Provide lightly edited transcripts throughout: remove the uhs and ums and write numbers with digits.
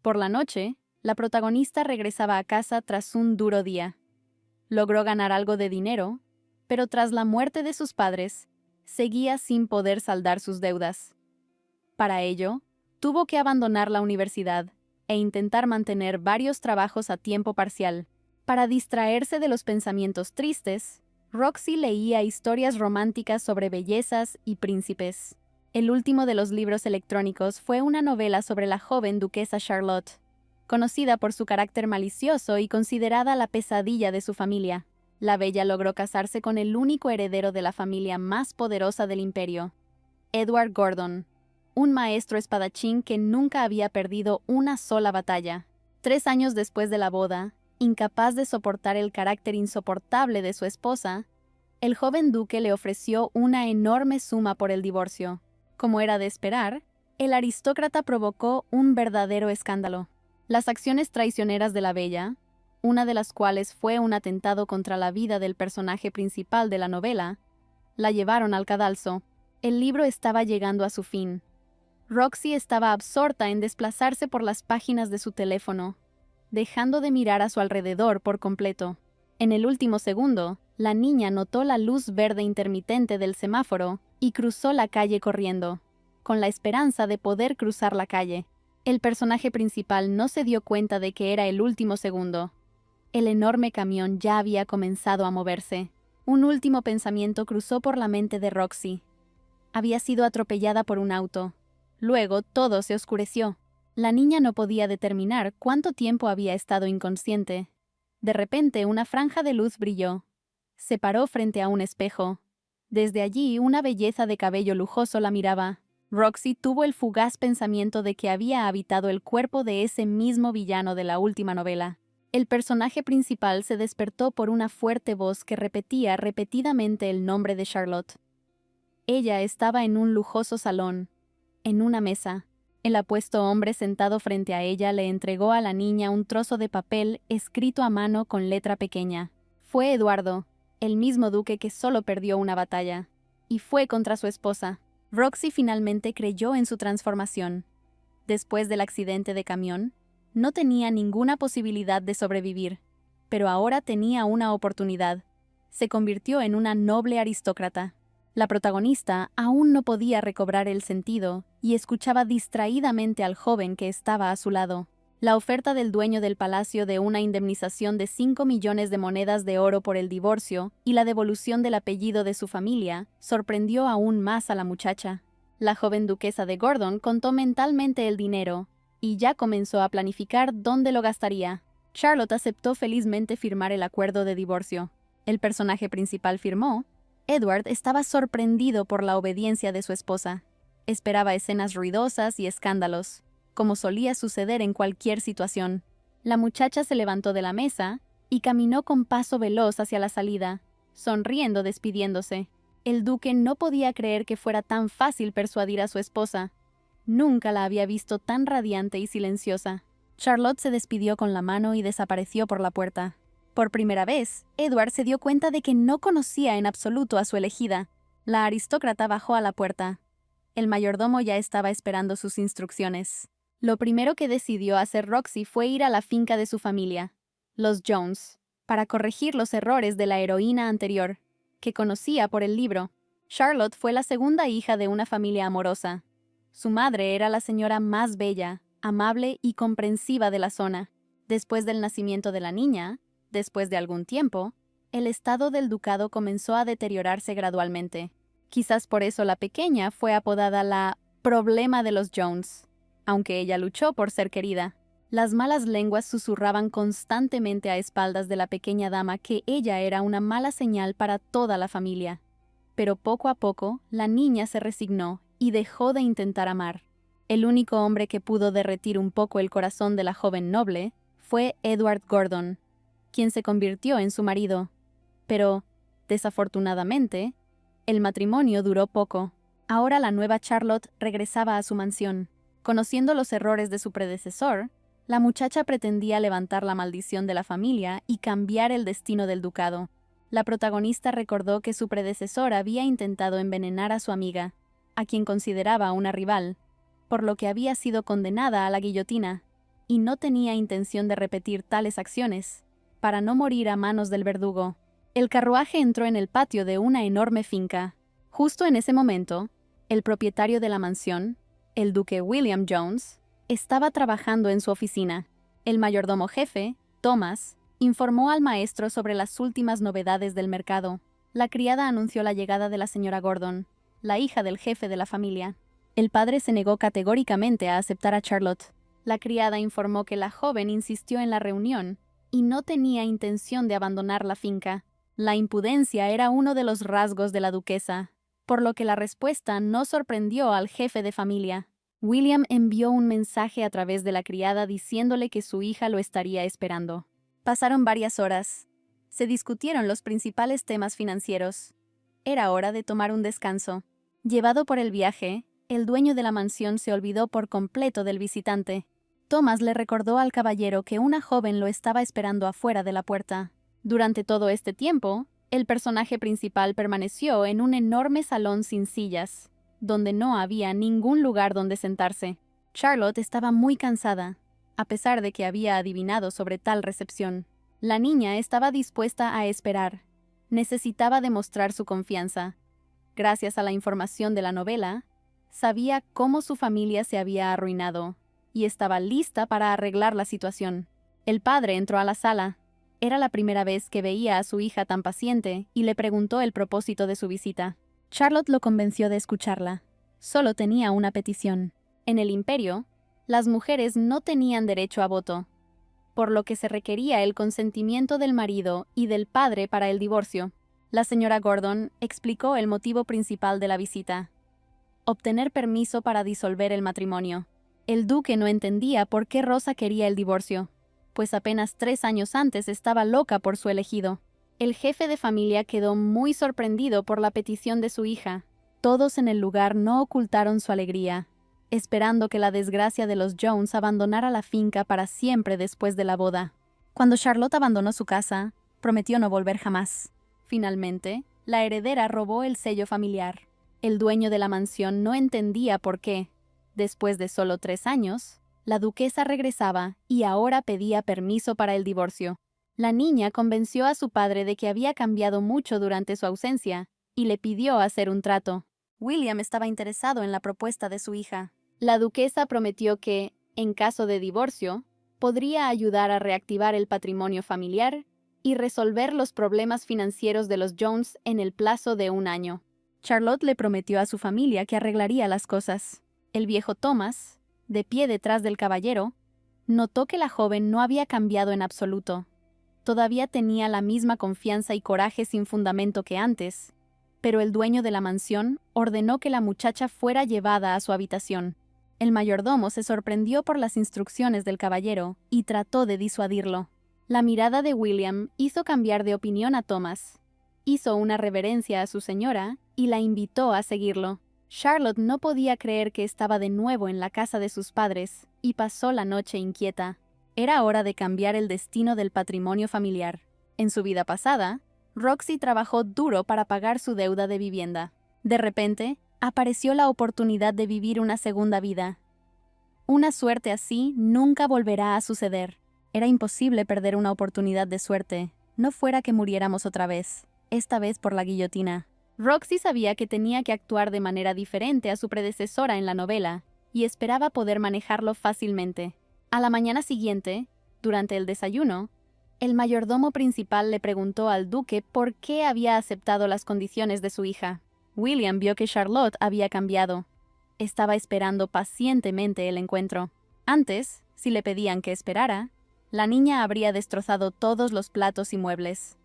Por la noche, la protagonista regresaba a casa tras un duro día. Logró ganar algo de dinero, pero tras la muerte de sus padres, seguía sin poder saldar sus deudas. Para ello, tuvo que abandonar la universidad e intentar mantener varios trabajos a tiempo parcial. Para distraerse de los pensamientos tristes, Roxy leía historias románticas sobre bellezas y príncipes. El último de los libros electrónicos fue una novela sobre la joven duquesa Charlotte, conocida por su carácter malicioso y considerada la pesadilla de su familia. La bella logró casarse con el único heredero de la familia más poderosa del imperio, Edward Gordon, un maestro espadachín que nunca había perdido una sola batalla. 3 años después de la boda, incapaz de soportar el carácter insoportable de su esposa, el joven duque le ofreció una enorme suma por el divorcio. Como era de esperar, el aristócrata provocó un verdadero escándalo. Las acciones traicioneras de la bella, una de las cuales fue un atentado contra la vida del personaje principal de la novela, la llevaron al cadalso. El libro estaba llegando a su fin. Roxy estaba absorta en desplazarse por las páginas de su teléfono, dejando de mirar a su alrededor por completo. En el último segundo, la niña notó la luz verde intermitente del semáforo y cruzó la calle corriendo, con la esperanza de poder cruzar la calle. El personaje principal no se dio cuenta de que era el último segundo. El enorme camión ya había comenzado a moverse. Un último pensamiento cruzó por la mente de Roxy. Había sido atropellada por un auto. Luego todo se oscureció. La niña no podía determinar cuánto tiempo había estado inconsciente. De repente una franja de luz brilló. Se paró frente a un espejo. Desde allí una belleza de cabello lujoso la miraba. Roxy tuvo el fugaz pensamiento de que había habitado el cuerpo de ese mismo villano de la última novela. El personaje principal se despertó por una fuerte voz que repetía repetidamente el nombre de Charlotte. Ella estaba en un lujoso salón, en una mesa. El apuesto hombre sentado frente a ella le entregó a la niña un trozo de papel escrito a mano con letra pequeña. Fue Eduardo, el mismo duque que solo perdió una batalla, y fue contra su esposa. Roxy finalmente creyó en su transformación. Después del accidente de camión, no tenía ninguna posibilidad de sobrevivir, pero ahora tenía una oportunidad. Se convirtió en una noble aristócrata. La protagonista aún no podía recobrar el sentido y escuchaba distraídamente al joven que estaba a su lado. La oferta del dueño del palacio de una indemnización de 5 millones de monedas de oro por el divorcio y la devolución del apellido de su familia sorprendió aún más a la muchacha. La joven duquesa de Gordon contó mentalmente el dinero y ya comenzó a planificar dónde lo gastaría. Charlotte aceptó felizmente firmar el acuerdo de divorcio. El personaje principal firmó. Edward estaba sorprendido por la obediencia de su esposa. Esperaba escenas ruidosas y escándalos, como solía suceder en cualquier situación. La muchacha se levantó de la mesa y caminó con paso veloz hacia la salida, sonriendo despidiéndose. El duque no podía creer que fuera tan fácil persuadir a su esposa. Nunca la había visto tan radiante y silenciosa. Charlotte se despidió con la mano y desapareció por la puerta. Por primera vez, Edward se dio cuenta de que no conocía en absoluto a su elegida. La aristócrata bajó a la puerta. El mayordomo ya estaba esperando sus instrucciones. Lo primero que decidió hacer Roxy fue ir a la finca de su familia, los Jones, para corregir los errores de la heroína anterior, que conocía por el libro. Charlotte fue la segunda hija de una familia amorosa. Su madre era la señora más bella, amable y comprensiva de la zona. Después del nacimiento de la niña, después de algún tiempo, el estado del ducado comenzó a deteriorarse gradualmente. Quizás por eso la pequeña fue apodada la problema de los Jones, aunque ella luchó por ser querida. Las malas lenguas susurraban constantemente a espaldas de la pequeña dama que ella era una mala señal para toda la familia. Pero poco a poco, la niña se resignó y dejó de intentar amar. El único hombre que pudo derretir un poco el corazón de la joven noble fue Edward Gordon, quien se convirtió en su marido. Pero, desafortunadamente, el matrimonio duró poco. Ahora la nueva Charlotte regresaba a su mansión. Conociendo los errores de su predecesor, la muchacha pretendía levantar la maldición de la familia y cambiar el destino del ducado. La protagonista recordó que su predecesor había intentado envenenar a su amiga, a quien consideraba una rival, por lo que había sido condenada a la guillotina. y no tenía intención de repetir tales acciones, para no morir a manos del verdugo. El carruaje entró en el patio de una enorme finca. Justo en ese momento, el propietario de la mansión, el duque William Jones, estaba trabajando en su oficina. El mayordomo jefe, Thomas, informó al maestro sobre las últimas novedades del mercado. La criada anunció la llegada de la señora Gordon, la hija del jefe de la familia. El padre se negó categóricamente a aceptar a Charlotte. La criada informó que la joven insistió en la reunión y no tenía intención de abandonar la finca. La impudencia era uno de los rasgos de la duquesa, por lo que la respuesta no sorprendió al jefe de familia. William envió un mensaje a través de la criada diciéndole que su hija lo estaría esperando. Pasaron varias horas. Se discutieron los principales temas financieros. Era hora de tomar un descanso. Llevado por el viaje, el dueño de la mansión se olvidó por completo del visitante. Thomas le recordó al caballero que una joven lo estaba esperando afuera de la puerta. Durante todo este tiempo, el personaje principal permaneció en un enorme salón sin sillas, donde no había ningún lugar donde sentarse. Charlotte estaba muy cansada, a pesar de que había adivinado sobre tal recepción. La niña estaba dispuesta a esperar. Necesitaba demostrar su confianza. Gracias a la información de la novela, sabía cómo su familia se había arruinado, y estaba lista para arreglar la situación. El padre entró a la sala. Era la primera vez que veía a su hija tan paciente y le preguntó el propósito de su visita. Charlotte lo convenció de escucharla. Solo tenía una petición. En el imperio, las mujeres no tenían derecho a voto, por lo que se requería el consentimiento del marido y del padre para el divorcio. La señora Gordon explicó el motivo principal de la visita: obtener permiso para disolver el matrimonio. El duque no entendía por qué Rosa quería el divorcio, pues apenas 3 años antes estaba loca por su elegido. El jefe de familia quedó muy sorprendido por la petición de su hija. Todos en el lugar no ocultaron su alegría, esperando que la desgracia de los Jones abandonara la finca para siempre después de la boda. Cuando Charlotte abandonó su casa, prometió no volver jamás. Finalmente, la heredera robó el sello familiar. El dueño de la mansión no entendía por qué, después de solo 3 años, la duquesa regresaba y ahora pedía permiso para el divorcio. La niña convenció a su padre de que había cambiado mucho durante su ausencia y le pidió hacer un trato. William estaba interesado en la propuesta de su hija. La duquesa prometió que, en caso de divorcio, podría ayudar a reactivar el patrimonio familiar y resolver los problemas financieros de los Jones en el plazo de 1 año. Charlotte le prometió a su familia que arreglaría las cosas. El viejo Thomas, de pie detrás del caballero, notó que la joven no había cambiado en absoluto. Todavía tenía la misma confianza y coraje sin fundamento que antes, pero el dueño de la mansión ordenó que la muchacha fuera llevada a su habitación. El mayordomo se sorprendió por las instrucciones del caballero y trató de disuadirlo. La mirada de William hizo cambiar de opinión a Thomas. Hizo una reverencia a su señora y la invitó a seguirlo. Charlotte no podía creer que estaba de nuevo en la casa de sus padres y pasó la noche inquieta. Era hora de cambiar el destino del patrimonio familiar. En su vida pasada, Roxy trabajó duro para pagar su deuda de vivienda. De repente, apareció la oportunidad de vivir una segunda vida. Una suerte así nunca volverá a suceder. Era imposible perder una oportunidad de suerte, no fuera que muriéramos otra vez, esta vez por la guillotina. Roxy sabía que tenía que actuar de manera diferente a su predecesora en la novela, y esperaba poder manejarlo fácilmente. A la mañana siguiente, durante el desayuno, el mayordomo principal le preguntó al duque por qué había aceptado las condiciones de su hija. William vio que Charlotte había cambiado. Estaba esperando pacientemente el encuentro. Antes, si le pedían que esperara, la niña habría destrozado todos los platos y muebles.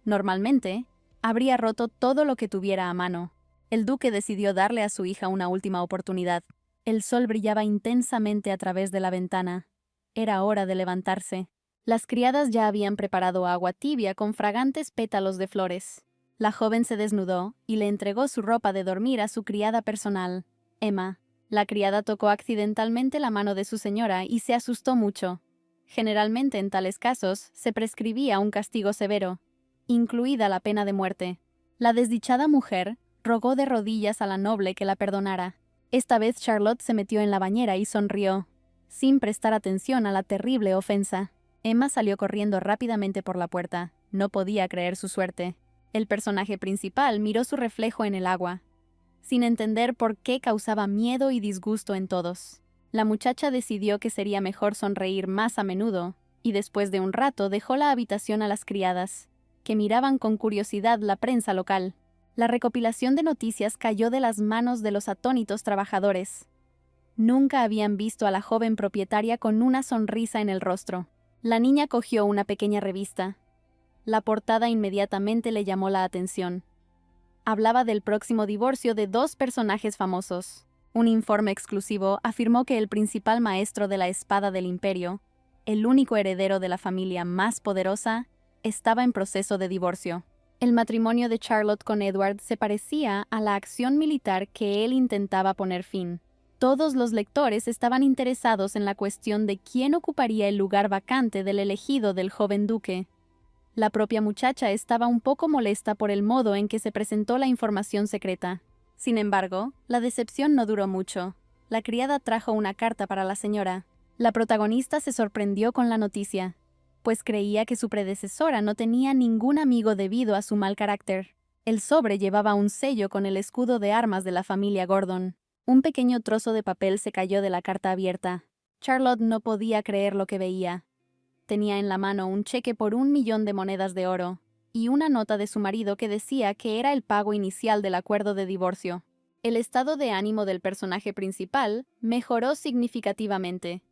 Normalmente, habría roto todo lo que tuviera a mano. El duque decidió darle a su hija una última oportunidad. El sol brillaba intensamente a través de la ventana. Era hora de levantarse. Las criadas ya habían preparado agua tibia con fragantes pétalos de flores. La joven se desnudó y le entregó su ropa de dormir a su criada personal, Emma. La criada tocó accidentalmente la mano de su señora y se asustó mucho. Generalmente en tales casos se prescribía un castigo severo, incluida la pena de muerte. La desdichada mujer rogó de rodillas a la noble que la perdonara. Esta vez Charlotte se metió en la bañera y sonrió. sin prestar atención a la terrible ofensa. Emma salió corriendo rápidamente por la puerta. No podía creer su suerte. El personaje principal miró su reflejo en el agua, sin entender por qué causaba miedo y disgusto en todos. La muchacha decidió que sería mejor sonreír más a menudo, y después de un rato dejó la habitación a las criadas, que miraban con curiosidad la prensa local. La recopilación de noticias cayó de las manos de los atónitos trabajadores. Nunca habían visto a la joven propietaria con una sonrisa en el rostro. La niña cogió una pequeña revista. La portada inmediatamente le llamó la atención. Hablaba del próximo divorcio de dos personajes famosos. Un informe exclusivo afirmó que el principal maestro de la espada del imperio, el único heredero de la familia más poderosa, estaba en proceso de divorcio. El matrimonio de Charlotte con Edward se parecía a la acción militar que él intentaba poner fin. Todos los lectores estaban interesados en la cuestión de quién ocuparía el lugar vacante del elegido del joven duque. La propia muchacha estaba un poco molesta por el modo en que se presentó la información secreta. Sin embargo, la decepción no duró mucho. La criada trajo una carta para la señora. La protagonista se sorprendió con la noticia, pues creía que su predecesora no tenía ningún amigo debido a su mal carácter. El sobre llevaba un sello con el escudo de armas de la familia Gordon. Un pequeño trozo de papel se cayó de la carta abierta. Charlotte no podía creer lo que veía. Tenía en la mano un cheque por 1.000.000 de monedas de oro y una nota de su marido que decía que era el pago inicial del acuerdo de divorcio. El estado de ánimo del personaje principal mejoró significativamente.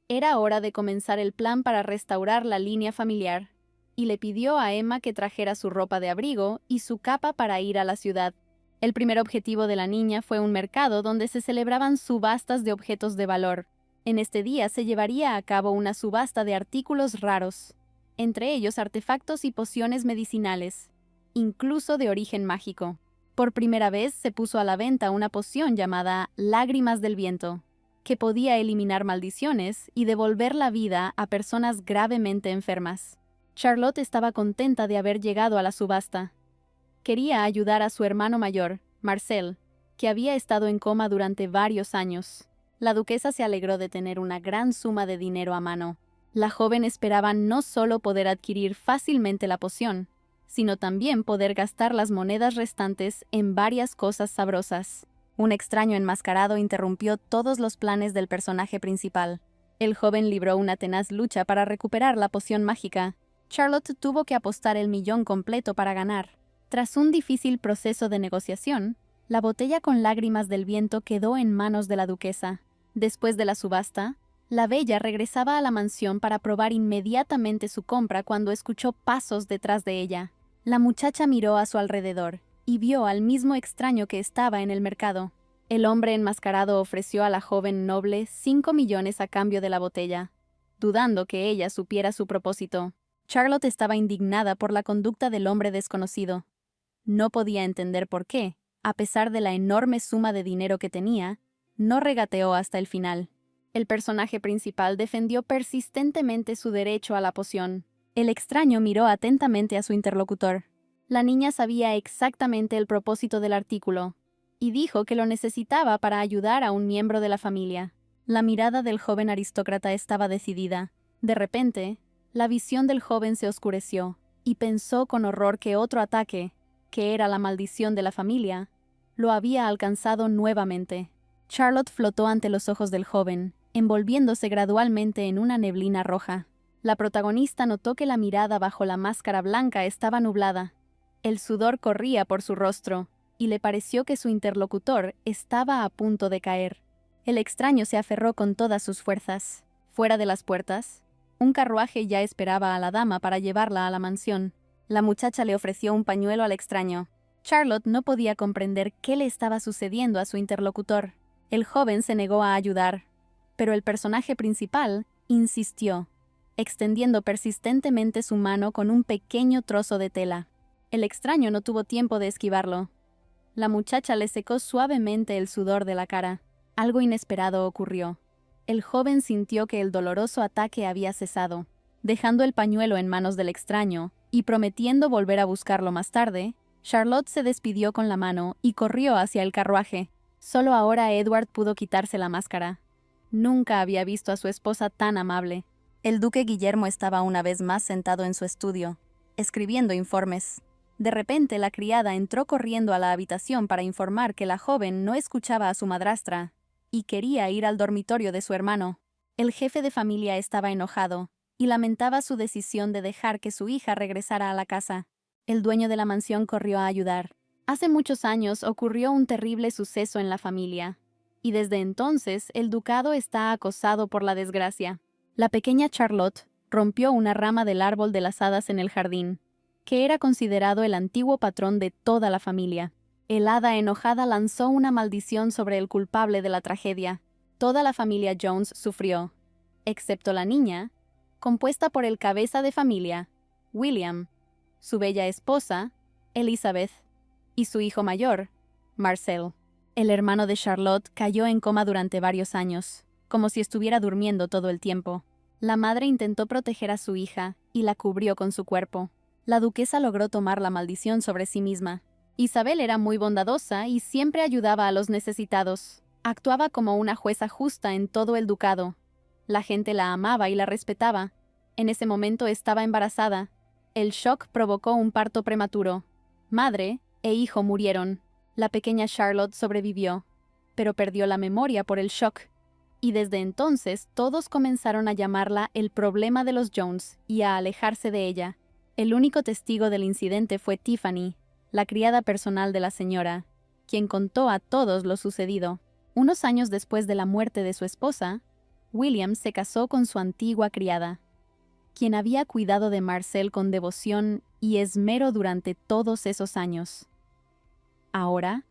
Era hora de comenzar el plan para restaurar la línea familiar, y le pidió a Emma que trajera su ropa de abrigo y su capa para ir a la ciudad. El primer objetivo de la niña fue un mercado donde se celebraban subastas de objetos de valor. En este día se llevaría a cabo una subasta de artículos raros, entre ellos artefactos y pociones medicinales, incluso de origen mágico. Por primera vez se puso a la venta una poción llamada Lágrimas del Viento, que podía eliminar maldiciones y devolver la vida a personas gravemente enfermas. Charlotte estaba contenta de haber llegado a la subasta. Quería ayudar a su hermano mayor, Marcel, que había estado en coma durante varios años. La duquesa se alegró de tener una gran suma de dinero a mano. La joven esperaba no solo poder adquirir fácilmente la poción, sino también poder gastar las monedas restantes en varias cosas sabrosas. Un extraño enmascarado interrumpió todos los planes del personaje principal. El joven libró una tenaz lucha para recuperar la poción mágica. Charlotte tuvo que apostar el 1.000.000 completo para ganar. Tras un difícil proceso de negociación, la botella con lágrimas del viento quedó en manos de la duquesa. Después de la subasta, la bella regresaba a la mansión para probar inmediatamente su compra cuando escuchó pasos detrás de ella. La muchacha miró a su alrededor y vio al mismo extraño que estaba en el mercado. El hombre enmascarado ofreció a la joven noble 5 millones a cambio de la botella, dudando que ella supiera su propósito. Charlotte estaba indignada por la conducta del hombre desconocido. No podía entender por qué, a pesar de la enorme suma de dinero que tenía, no regateó hasta el final. El personaje principal defendió persistentemente su derecho a la poción. El extraño miró atentamente a su interlocutor. La niña sabía exactamente el propósito del artículo, y dijo que lo necesitaba para ayudar a un miembro de la familia. La mirada del joven aristócrata estaba decidida. De repente, la visión del joven se oscureció, y pensó con horror que otro ataque, que era la maldición de la familia, lo había alcanzado nuevamente. Charlotte flotó ante los ojos del joven, envolviéndose gradualmente en una neblina roja. La protagonista notó que la mirada bajo la máscara blanca estaba nublada. El sudor corría por su rostro, y le pareció que su interlocutor estaba a punto de caer. El extraño se aferró con todas sus fuerzas. Fuera de las puertas, un carruaje ya esperaba a la dama para llevarla a la mansión. La muchacha le ofreció un pañuelo al extraño. Charlotte no podía comprender qué le estaba sucediendo a su interlocutor. El joven se negó a ayudar, pero el personaje principal insistió, extendiendo persistentemente su mano con un pequeño trozo de tela. El extraño no tuvo tiempo de esquivarlo. La muchacha le secó suavemente el sudor de la cara. Algo inesperado ocurrió. El joven sintió que el doloroso ataque había cesado. Dejando el pañuelo en manos del extraño y prometiendo volver a buscarlo más tarde, Charlotte se despidió con la mano y corrió hacia el carruaje. Solo ahora Edward pudo quitarse la máscara. Nunca había visto a su esposa tan amable. El duque Guillermo estaba una vez más sentado en su estudio, escribiendo informes. De repente, la criada entró corriendo a la habitación para informar que la joven no escuchaba a su madrastra y quería ir al dormitorio de su hermano. El jefe de familia estaba enojado y lamentaba su decisión de dejar que su hija regresara a la casa. El dueño de la mansión corrió a ayudar. Hace muchos años ocurrió un terrible suceso en la familia, y desde entonces el ducado está acosado por la desgracia. La pequeña Charlotte rompió una rama del árbol de las hadas en el jardín, que era considerado el antiguo patrón de toda la familia. El hada enojada lanzó una maldición sobre el culpable de la tragedia. Toda la familia Jones sufrió, excepto la niña, compuesta por el cabeza de familia, William, su bella esposa, Elizabeth, y su hijo mayor, Marcel. El hermano de Charlotte cayó en coma durante varios años, como si estuviera durmiendo todo el tiempo. La madre intentó proteger a su hija y la cubrió con su cuerpo. La duquesa logró tomar la maldición sobre sí misma. Isabel era muy bondadosa y siempre ayudaba a los necesitados. Actuaba como una jueza justa en todo el ducado. La gente la amaba y la respetaba. En ese momento estaba embarazada. El shock provocó un parto prematuro. Madre e hijo murieron. La pequeña Charlotte sobrevivió, pero perdió la memoria por el shock. Y desde entonces todos comenzaron a llamarla el problema de los Jones y a alejarse de ella. El único testigo del incidente fue Tiffany, la criada personal de la señora, quien contó a todos lo sucedido. Unos años después de la muerte de su esposa, William se casó con su antigua criada, quien había cuidado de Marcel con devoción y esmero durante todos esos años. Ahora,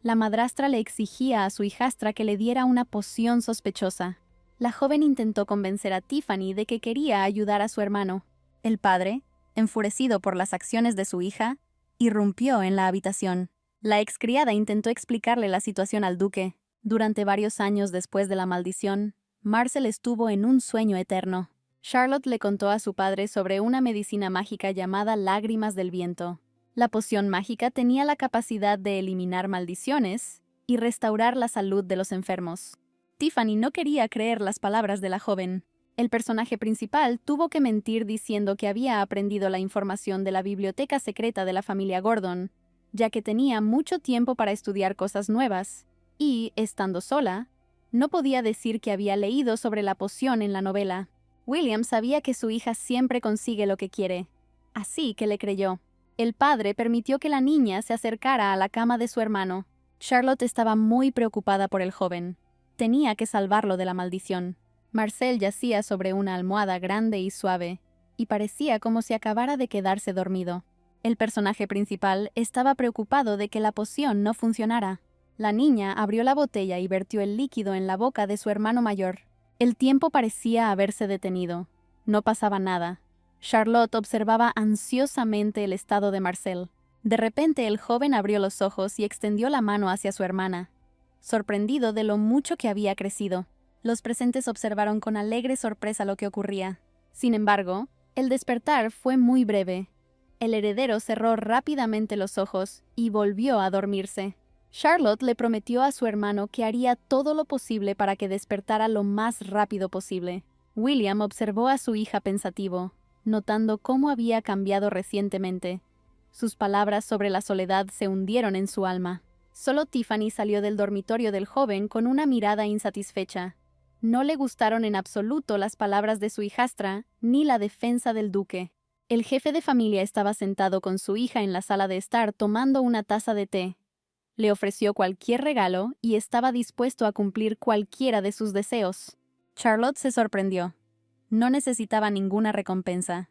la madrastra le exigía a su hijastra que le diera una poción sospechosa. La joven intentó convencer a Tiffany de que quería ayudar a su hermano. El padre, enfurecido por las acciones de su hija, irrumpió en la habitación. La excriada intentó explicarle la situación al duque. Durante varios años después de la maldición, Marcel estuvo en un sueño eterno. Charlotte le contó a su padre sobre una medicina mágica llamada lágrimas del viento. La poción mágica tenía la capacidad de eliminar maldiciones y restaurar la salud de los enfermos. Tiffany no quería creer las palabras de la joven. El personaje principal tuvo que mentir diciendo que había aprendido la información de la biblioteca secreta de la familia Gordon, ya que tenía mucho tiempo para estudiar cosas nuevas, y, estando sola, no podía decir que había leído sobre la poción en la novela. William sabía que su hija siempre consigue lo que quiere, así que le creyó. El padre permitió que la niña se acercara a la cama de su hermano. Charlotte estaba muy preocupada por el joven. Tenía que salvarlo de la maldición. Marcel yacía sobre una almohada grande y suave, y parecía como si acabara de quedarse dormido. El personaje principal estaba preocupado de que la poción no funcionara. La niña abrió la botella y vertió el líquido en la boca de su hermano mayor. El tiempo parecía haberse detenido. No pasaba nada. Charlotte observaba ansiosamente el estado de Marcel. De repente el joven abrió los ojos y extendió la mano hacia su hermana, sorprendido de lo mucho que había crecido. Los presentes observaron con alegre sorpresa lo que ocurría. Sin embargo, el despertar fue muy breve. El heredero cerró rápidamente los ojos y volvió a dormirse. Charlotte le prometió a su hermano que haría todo lo posible para que despertara lo más rápido posible. William observó a su hija pensativo, notando cómo había cambiado recientemente. Sus palabras sobre la soledad se hundieron en su alma. Solo Tiffany salió del dormitorio del joven con una mirada insatisfecha. No le gustaron en absoluto las palabras de su hijastra ni la defensa del duque. El jefe de familia estaba sentado con su hija en la sala de estar tomando una taza de té. Le ofreció cualquier regalo y estaba dispuesto a cumplir cualquiera de sus deseos. Charlotte se sorprendió. No necesitaba ninguna recompensa.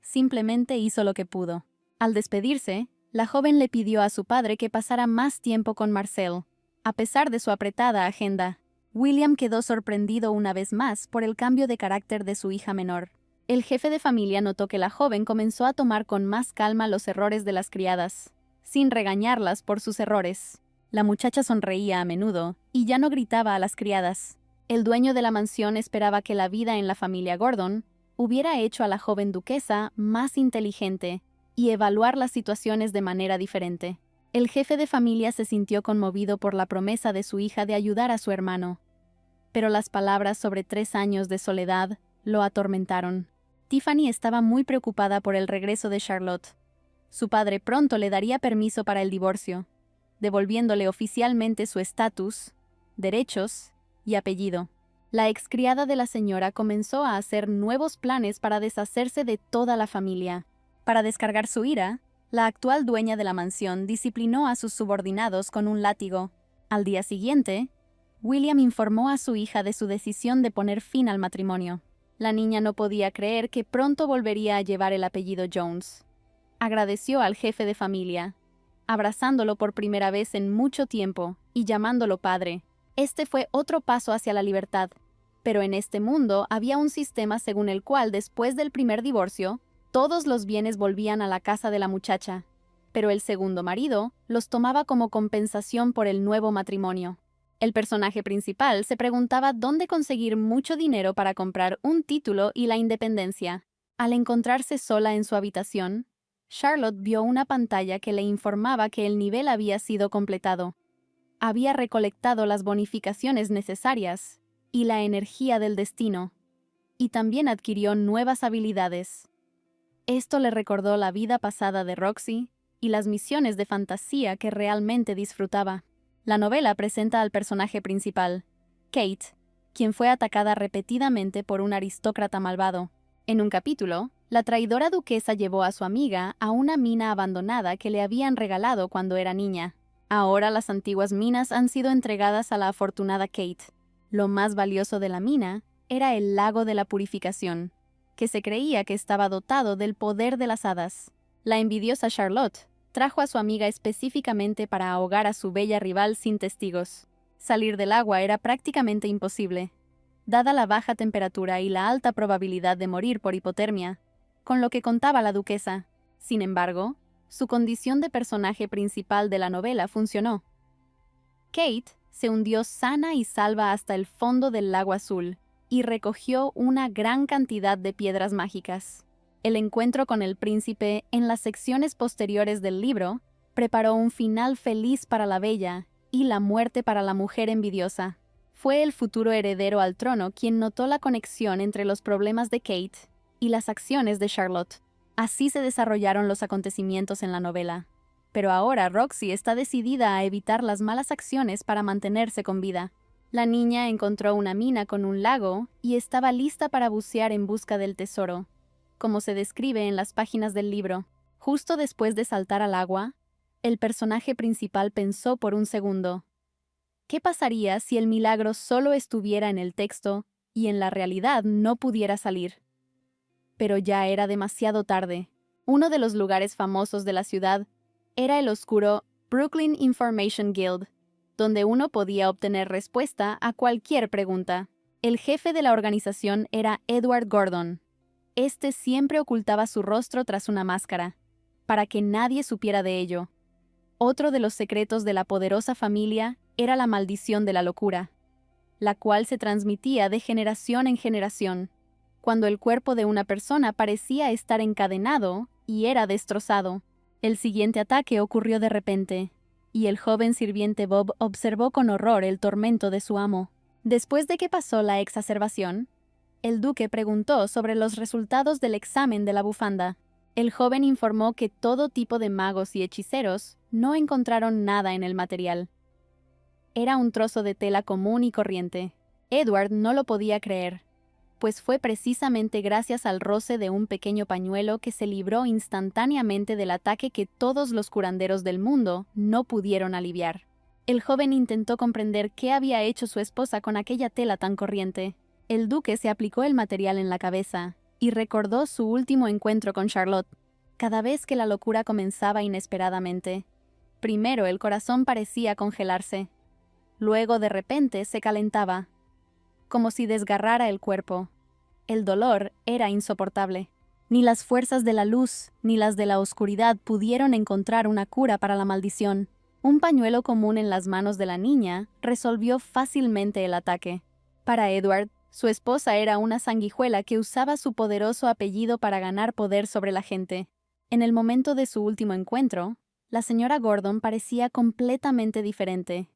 Simplemente hizo lo que pudo. Al despedirse, la joven le pidió a su padre que pasara más tiempo con Marcel, a pesar de su apretada agenda. William quedó sorprendido una vez más por el cambio de carácter de su hija menor. El jefe de familia notó que la joven comenzó a tomar con más calma los errores de las criadas, sin regañarlas por sus errores. La muchacha sonreía a menudo y ya no gritaba a las criadas. El dueño de la mansión esperaba que la vida en la familia Gordon hubiera hecho a la joven duquesa más inteligente y evaluar las situaciones de manera diferente. El jefe de familia se sintió conmovido por la promesa de su hija de ayudar a su hermano. pero las palabras sobre 3 años de soledad lo atormentaron. Tiffany estaba muy preocupada por el regreso de Charlotte. Su padre pronto le daría permiso para el divorcio, devolviéndole oficialmente su estatus, derechos y apellido. La excriada de la señora comenzó a hacer nuevos planes para deshacerse de toda la familia. Para descargar su ira, la actual dueña de la mansión disciplinó a sus subordinados con un látigo. Al día siguiente, William informó a su hija de su decisión de poner fin al matrimonio. La niña no podía creer que pronto volvería a llevar el apellido Jones. Agradeció al jefe de familia, abrazándolo por primera vez en mucho tiempo y llamándolo padre. Este fue otro paso hacia la libertad, pero en este mundo había un sistema según el cual después del primer divorcio, todos los bienes volvían a la casa de la muchacha, pero el segundo marido los tomaba como compensación por el nuevo matrimonio. El personaje principal se preguntaba dónde conseguir mucho dinero para comprar un título y la independencia. Al encontrarse sola en su habitación, Charlotte vio una pantalla que le informaba que el nivel había sido completado. Había recolectado las bonificaciones necesarias y la energía del destino, y también adquirió nuevas habilidades. Esto le recordó la vida pasada de Roxy y las misiones de fantasía que realmente disfrutaba. La novela presenta al personaje principal, Kate, quien fue atacada repetidamente por un aristócrata malvado. En un capítulo, la traidora duquesa llevó a su amiga a una mina abandonada que le habían regalado cuando era niña. Ahora las antiguas minas han sido entregadas a la afortunada Kate. Lo más valioso de la mina era el lago de la purificación, que se creía que estaba dotado del poder de las hadas. La envidiosa Charlotte trajo a su amiga específicamente para ahogar a su bella rival sin testigos. Salir del agua era prácticamente imposible, dada la baja temperatura y la alta probabilidad de morir por hipotermia, con lo que contaba la duquesa. Sin embargo, su condición de personaje principal de la novela funcionó. Kate se hundió sana y salva hasta el fondo del lago azul y recogió una gran cantidad de piedras mágicas. El encuentro con el príncipe en las secciones posteriores del libro preparó un final feliz para la bella y la muerte para la mujer envidiosa. Fue el futuro heredero al trono quien notó la conexión entre los problemas de Kate y las acciones de Charlotte. Así se desarrollaron los acontecimientos en la novela. Pero ahora Roxy está decidida a evitar las malas acciones para mantenerse con vida. La niña encontró una mina con un lago y estaba lista para bucear en busca del tesoro, como se describe en las páginas del libro. Justo después de saltar al agua, el personaje principal pensó por un segundo: ¿qué pasaría si el milagro solo estuviera en el texto y en la realidad no pudiera salir? Pero ya era demasiado tarde. Uno de los lugares famosos de la ciudad era el oscuro Brooklyn Information Guild, donde uno podía obtener respuesta a cualquier pregunta. El jefe de la organización era Edward Gordon. Este siempre ocultaba su rostro tras una máscara, para que nadie supiera de ello. Otro de los secretos de la poderosa familia era la maldición de la locura, la cual se transmitía de generación en generación, cuando el cuerpo de una persona parecía estar encadenado y era destrozado. El siguiente ataque ocurrió de repente, y el joven sirviente Bob observó con horror el tormento de su amo. Después de que pasó la exacerbación, el duque preguntó sobre los resultados del examen de la bufanda. El joven informó que todo tipo de magos y hechiceros no encontraron nada en el material. Era un trozo de tela común y corriente. Edward no lo podía creer, pues fue precisamente gracias al roce de un pequeño pañuelo que se libró instantáneamente del ataque que todos los curanderos del mundo no pudieron aliviar. El joven intentó comprender qué había hecho su esposa con aquella tela tan corriente. El duque se aplicó el material en la cabeza y recordó su último encuentro con Charlotte. Cada vez que la locura comenzaba inesperadamente, primero el corazón parecía congelarse, luego de repente se calentaba, como si desgarrara el cuerpo. El dolor era insoportable. Ni las fuerzas de la luz ni las de la oscuridad pudieron encontrar una cura para la maldición. Un pañuelo común en las manos de la niña resolvió fácilmente el ataque. Para Edward, su esposa era una sanguijuela que usaba su poderoso apellido para ganar poder sobre la gente. En el momento de su último encuentro, la señora Gordon parecía completamente diferente.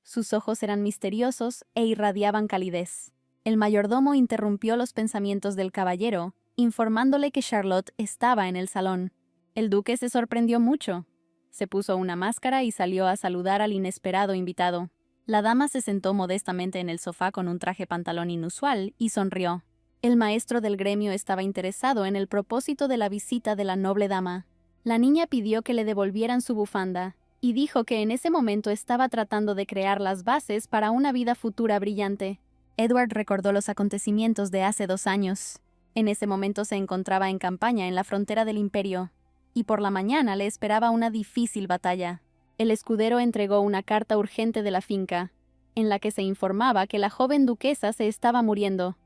Sus ojos eran misteriosos e irradiaban calidez. El mayordomo interrumpió los pensamientos del caballero, informándole que Charlotte estaba en el salón. El duque se sorprendió mucho. Se puso una máscara y salió a saludar al inesperado invitado. La dama se sentó modestamente en el sofá con un traje pantalón inusual y sonrió. El maestro del gremio estaba interesado en el propósito de la visita de la noble dama. La niña pidió que le devolvieran su bufanda y dijo que en ese momento estaba tratando de crear las bases para una vida futura brillante. Edward recordó los acontecimientos de hace 2 años. En ese momento se encontraba en campaña en la frontera del imperio, y por la mañana le esperaba una difícil batalla. El escudero entregó una carta urgente de la finca, en la que se informaba que la joven duquesa se estaba muriendo.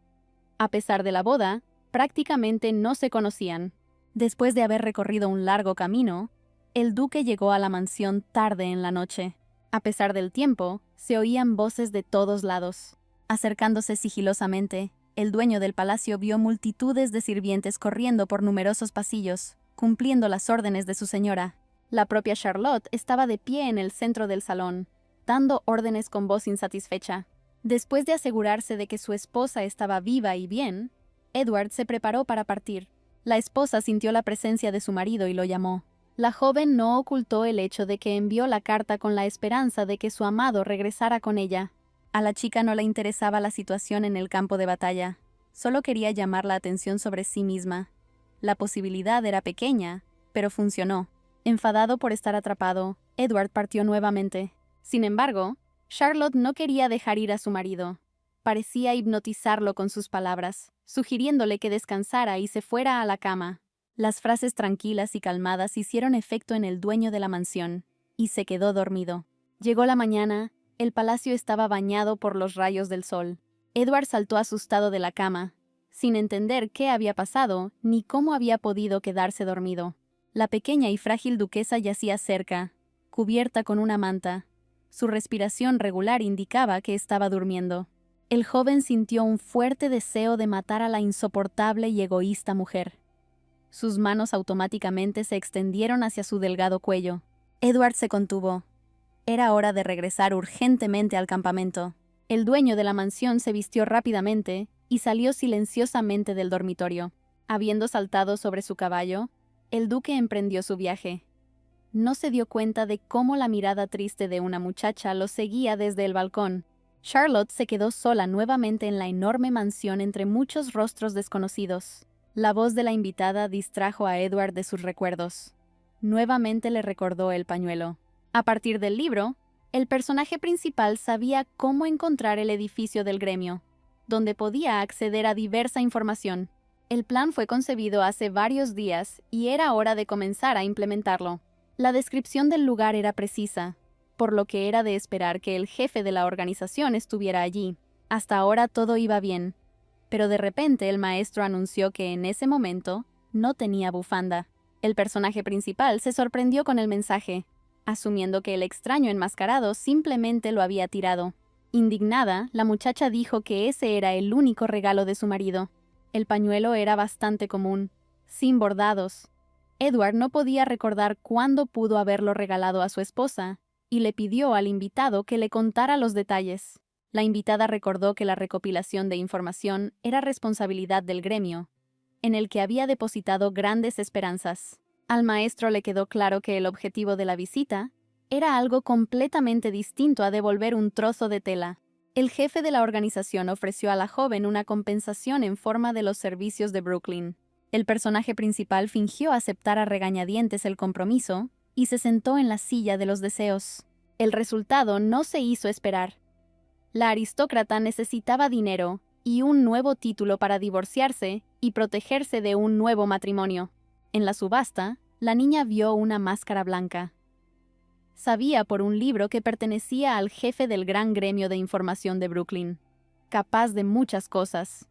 A pesar de la boda, prácticamente no se conocían. Después de haber recorrido un largo camino, el duque llegó a la mansión tarde en la noche. A pesar del tiempo, se oían voces de todos lados. Acercándose sigilosamente, el dueño del palacio vio multitudes de sirvientes corriendo por numerosos pasillos, cumpliendo las órdenes de su señora. La propia Charlotte estaba de pie en el centro del salón, dando órdenes con voz insatisfecha. Después de asegurarse de que su esposa estaba viva y bien, Edward se preparó para partir. La esposa sintió la presencia de su marido y lo llamó. La joven no ocultó el hecho de que envió la carta con la esperanza de que su amado regresara con ella. A la chica no le interesaba la situación en el campo de batalla. Solo quería llamar la atención sobre sí misma. La posibilidad era pequeña, pero funcionó. Enfadado por estar atrapado, Edward partió nuevamente. Sin embargo, Charlotte no quería dejar ir a su marido. Parecía hipnotizarlo con sus palabras, sugiriéndole que descansara y se fuera a la cama. Las frases tranquilas y calmadas hicieron efecto en el dueño de la mansión, y se quedó dormido. Llegó la mañana, el palacio estaba bañado por los rayos del sol. Edward saltó asustado de la cama, sin entender qué había pasado ni cómo había podido quedarse dormido. La pequeña y frágil duquesa yacía cerca, cubierta con una manta. Su respiración regular indicaba que estaba durmiendo. El joven sintió un fuerte deseo de matar a la insoportable y egoísta mujer. Sus manos automáticamente se extendieron hacia su delgado cuello. Edward se contuvo. Era hora de regresar urgentemente al campamento. El dueño de la mansión se vistió rápidamente y salió silenciosamente del dormitorio. Habiendo saltado sobre su caballo, el duque emprendió su viaje. No se dio cuenta de cómo la mirada triste de una muchacha lo seguía desde el balcón. Charlotte se quedó sola nuevamente en la enorme mansión entre muchos rostros desconocidos. La voz de la invitada distrajo a Edward de sus recuerdos. Nuevamente le recordó el pañuelo. A partir del libro, el personaje principal sabía cómo encontrar el edificio del gremio, donde podía acceder a diversa información. El plan fue concebido hace varios días y era hora de comenzar a implementarlo. La descripción del lugar era precisa, por lo que era de esperar que el jefe de la organización estuviera allí. Hasta ahora todo iba bien, pero de repente el maestro anunció que en ese momento no tenía bufanda. El personaje principal se sorprendió con el mensaje, asumiendo que el extraño enmascarado simplemente lo había tirado. Indignada, la muchacha dijo que ese era el único regalo de su marido. El pañuelo era bastante común, sin bordados. Edward no podía recordar cuándo pudo haberlo regalado a su esposa, y le pidió al invitado que le contara los detalles. La invitada recordó que la recopilación de información era responsabilidad del gremio, en el que había depositado grandes esperanzas. Al maestro le quedó claro que el objetivo de la visita era algo completamente distinto a devolver un trozo de tela. El jefe de la organización ofreció a la joven una compensación en forma de los servicios de Brooklyn. El personaje principal fingió aceptar a regañadientes el compromiso y se sentó en la silla de los deseos. El resultado no se hizo esperar. La aristócrata necesitaba dinero y un nuevo título para divorciarse y protegerse de un nuevo matrimonio. En la subasta, la niña vio una máscara blanca. Sabía por un libro que pertenecía al jefe del gran gremio de información de Brooklyn, capaz de muchas cosas,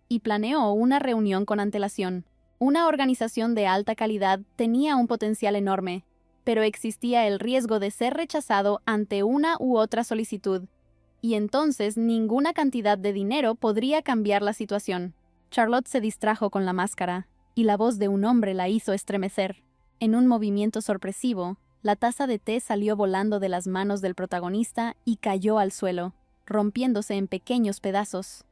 y planeó una reunión con antelación. Una organización de alta calidad tenía un potencial enorme, pero existía el riesgo de ser rechazado ante una u otra solicitud, y entonces ninguna cantidad de dinero podría cambiar la situación. Charlotte se distrajo con la máscara, y la voz de un hombre la hizo estremecer. En un movimiento sorpresivo, La taza de té salió volando de las manos del protagonista y cayó al suelo, rompiéndose en pequeños pedazos.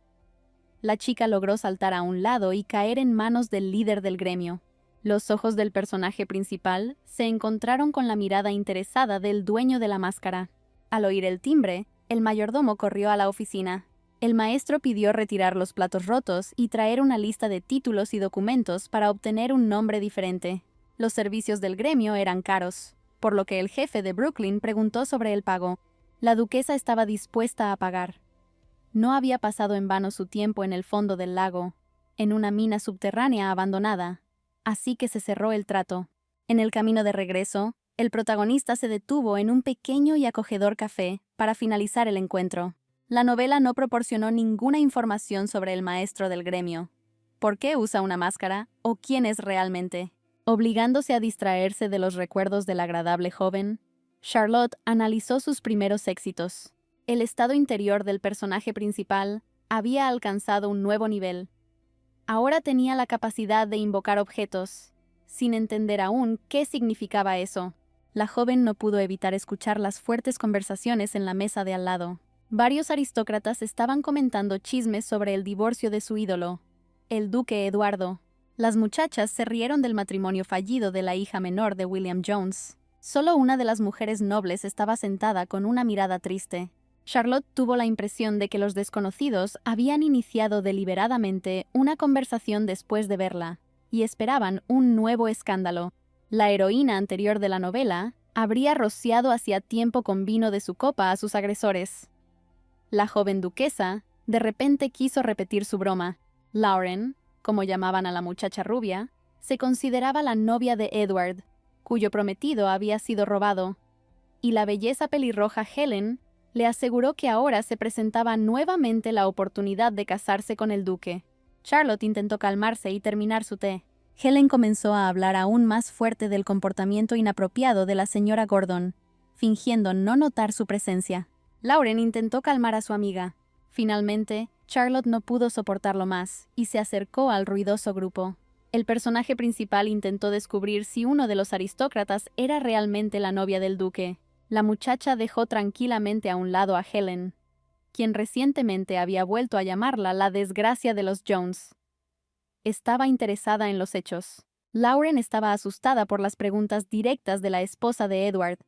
La chica logró saltar a un lado y caer en manos del líder del gremio. Los ojos del personaje principal se encontraron con la mirada interesada del dueño de la máscara. Al oír el timbre, el mayordomo corrió a la oficina. El maestro pidió retirar los platos rotos y traer una lista de títulos y documentos para obtener un nombre diferente. Los servicios del gremio eran caros, por lo que el jefe de Brooklyn preguntó sobre el pago. La duquesa estaba dispuesta a pagar. No había pasado en vano su tiempo en el fondo del lago, en una mina subterránea abandonada, así que se cerró el trato. En el camino de regreso, el protagonista se detuvo en un pequeño y acogedor café para finalizar el encuentro. La novela no proporcionó ninguna información sobre el maestro del gremio, por qué usa una máscara o quién es realmente. Obligándose a distraerse de los recuerdos del agradable joven, Charlotte analizó sus primeros éxitos. El estado interior del personaje principal había alcanzado un nuevo nivel. Ahora tenía la capacidad de invocar objetos, sin entender aún qué significaba eso. La joven no pudo evitar escuchar las fuertes conversaciones en la mesa de al lado. Varios aristócratas estaban comentando chismes sobre el divorcio de su ídolo, el duque Eduardo. Las muchachas se rieron del matrimonio fallido de la hija menor de William Jones. Solo una de las mujeres nobles estaba sentada con una mirada triste. Charlotte tuvo la impresión de que los desconocidos habían iniciado deliberadamente una conversación después de verla, y esperaban un nuevo escándalo. La heroína anterior de la novela habría rociado hacía tiempo con vino de su copa a sus agresores. La joven duquesa, de repente quiso repetir su broma. Lauren, como llamaban a la muchacha rubia, se consideraba la novia de Edward, cuyo prometido había sido robado, y la belleza pelirroja Helen le aseguró que ahora se presentaba nuevamente la oportunidad de casarse con el duque. Charlotte intentó calmarse y terminar su té. Helen comenzó a hablar aún más fuerte del comportamiento inapropiado de la señora Gordon, fingiendo no notar su presencia. Lauren intentó calmar a su amiga. Finalmente, Charlotte no pudo soportarlo más y se acercó al ruidoso grupo. El personaje principal intentó descubrir si uno de los aristócratas era realmente la novia del duque. La muchacha dejó tranquilamente a un lado a Helen, quien recientemente había vuelto a llamarla la desgracia de los Jones. Estaba interesada en los hechos. Lauren estaba asustada por las preguntas directas de la esposa de Edward.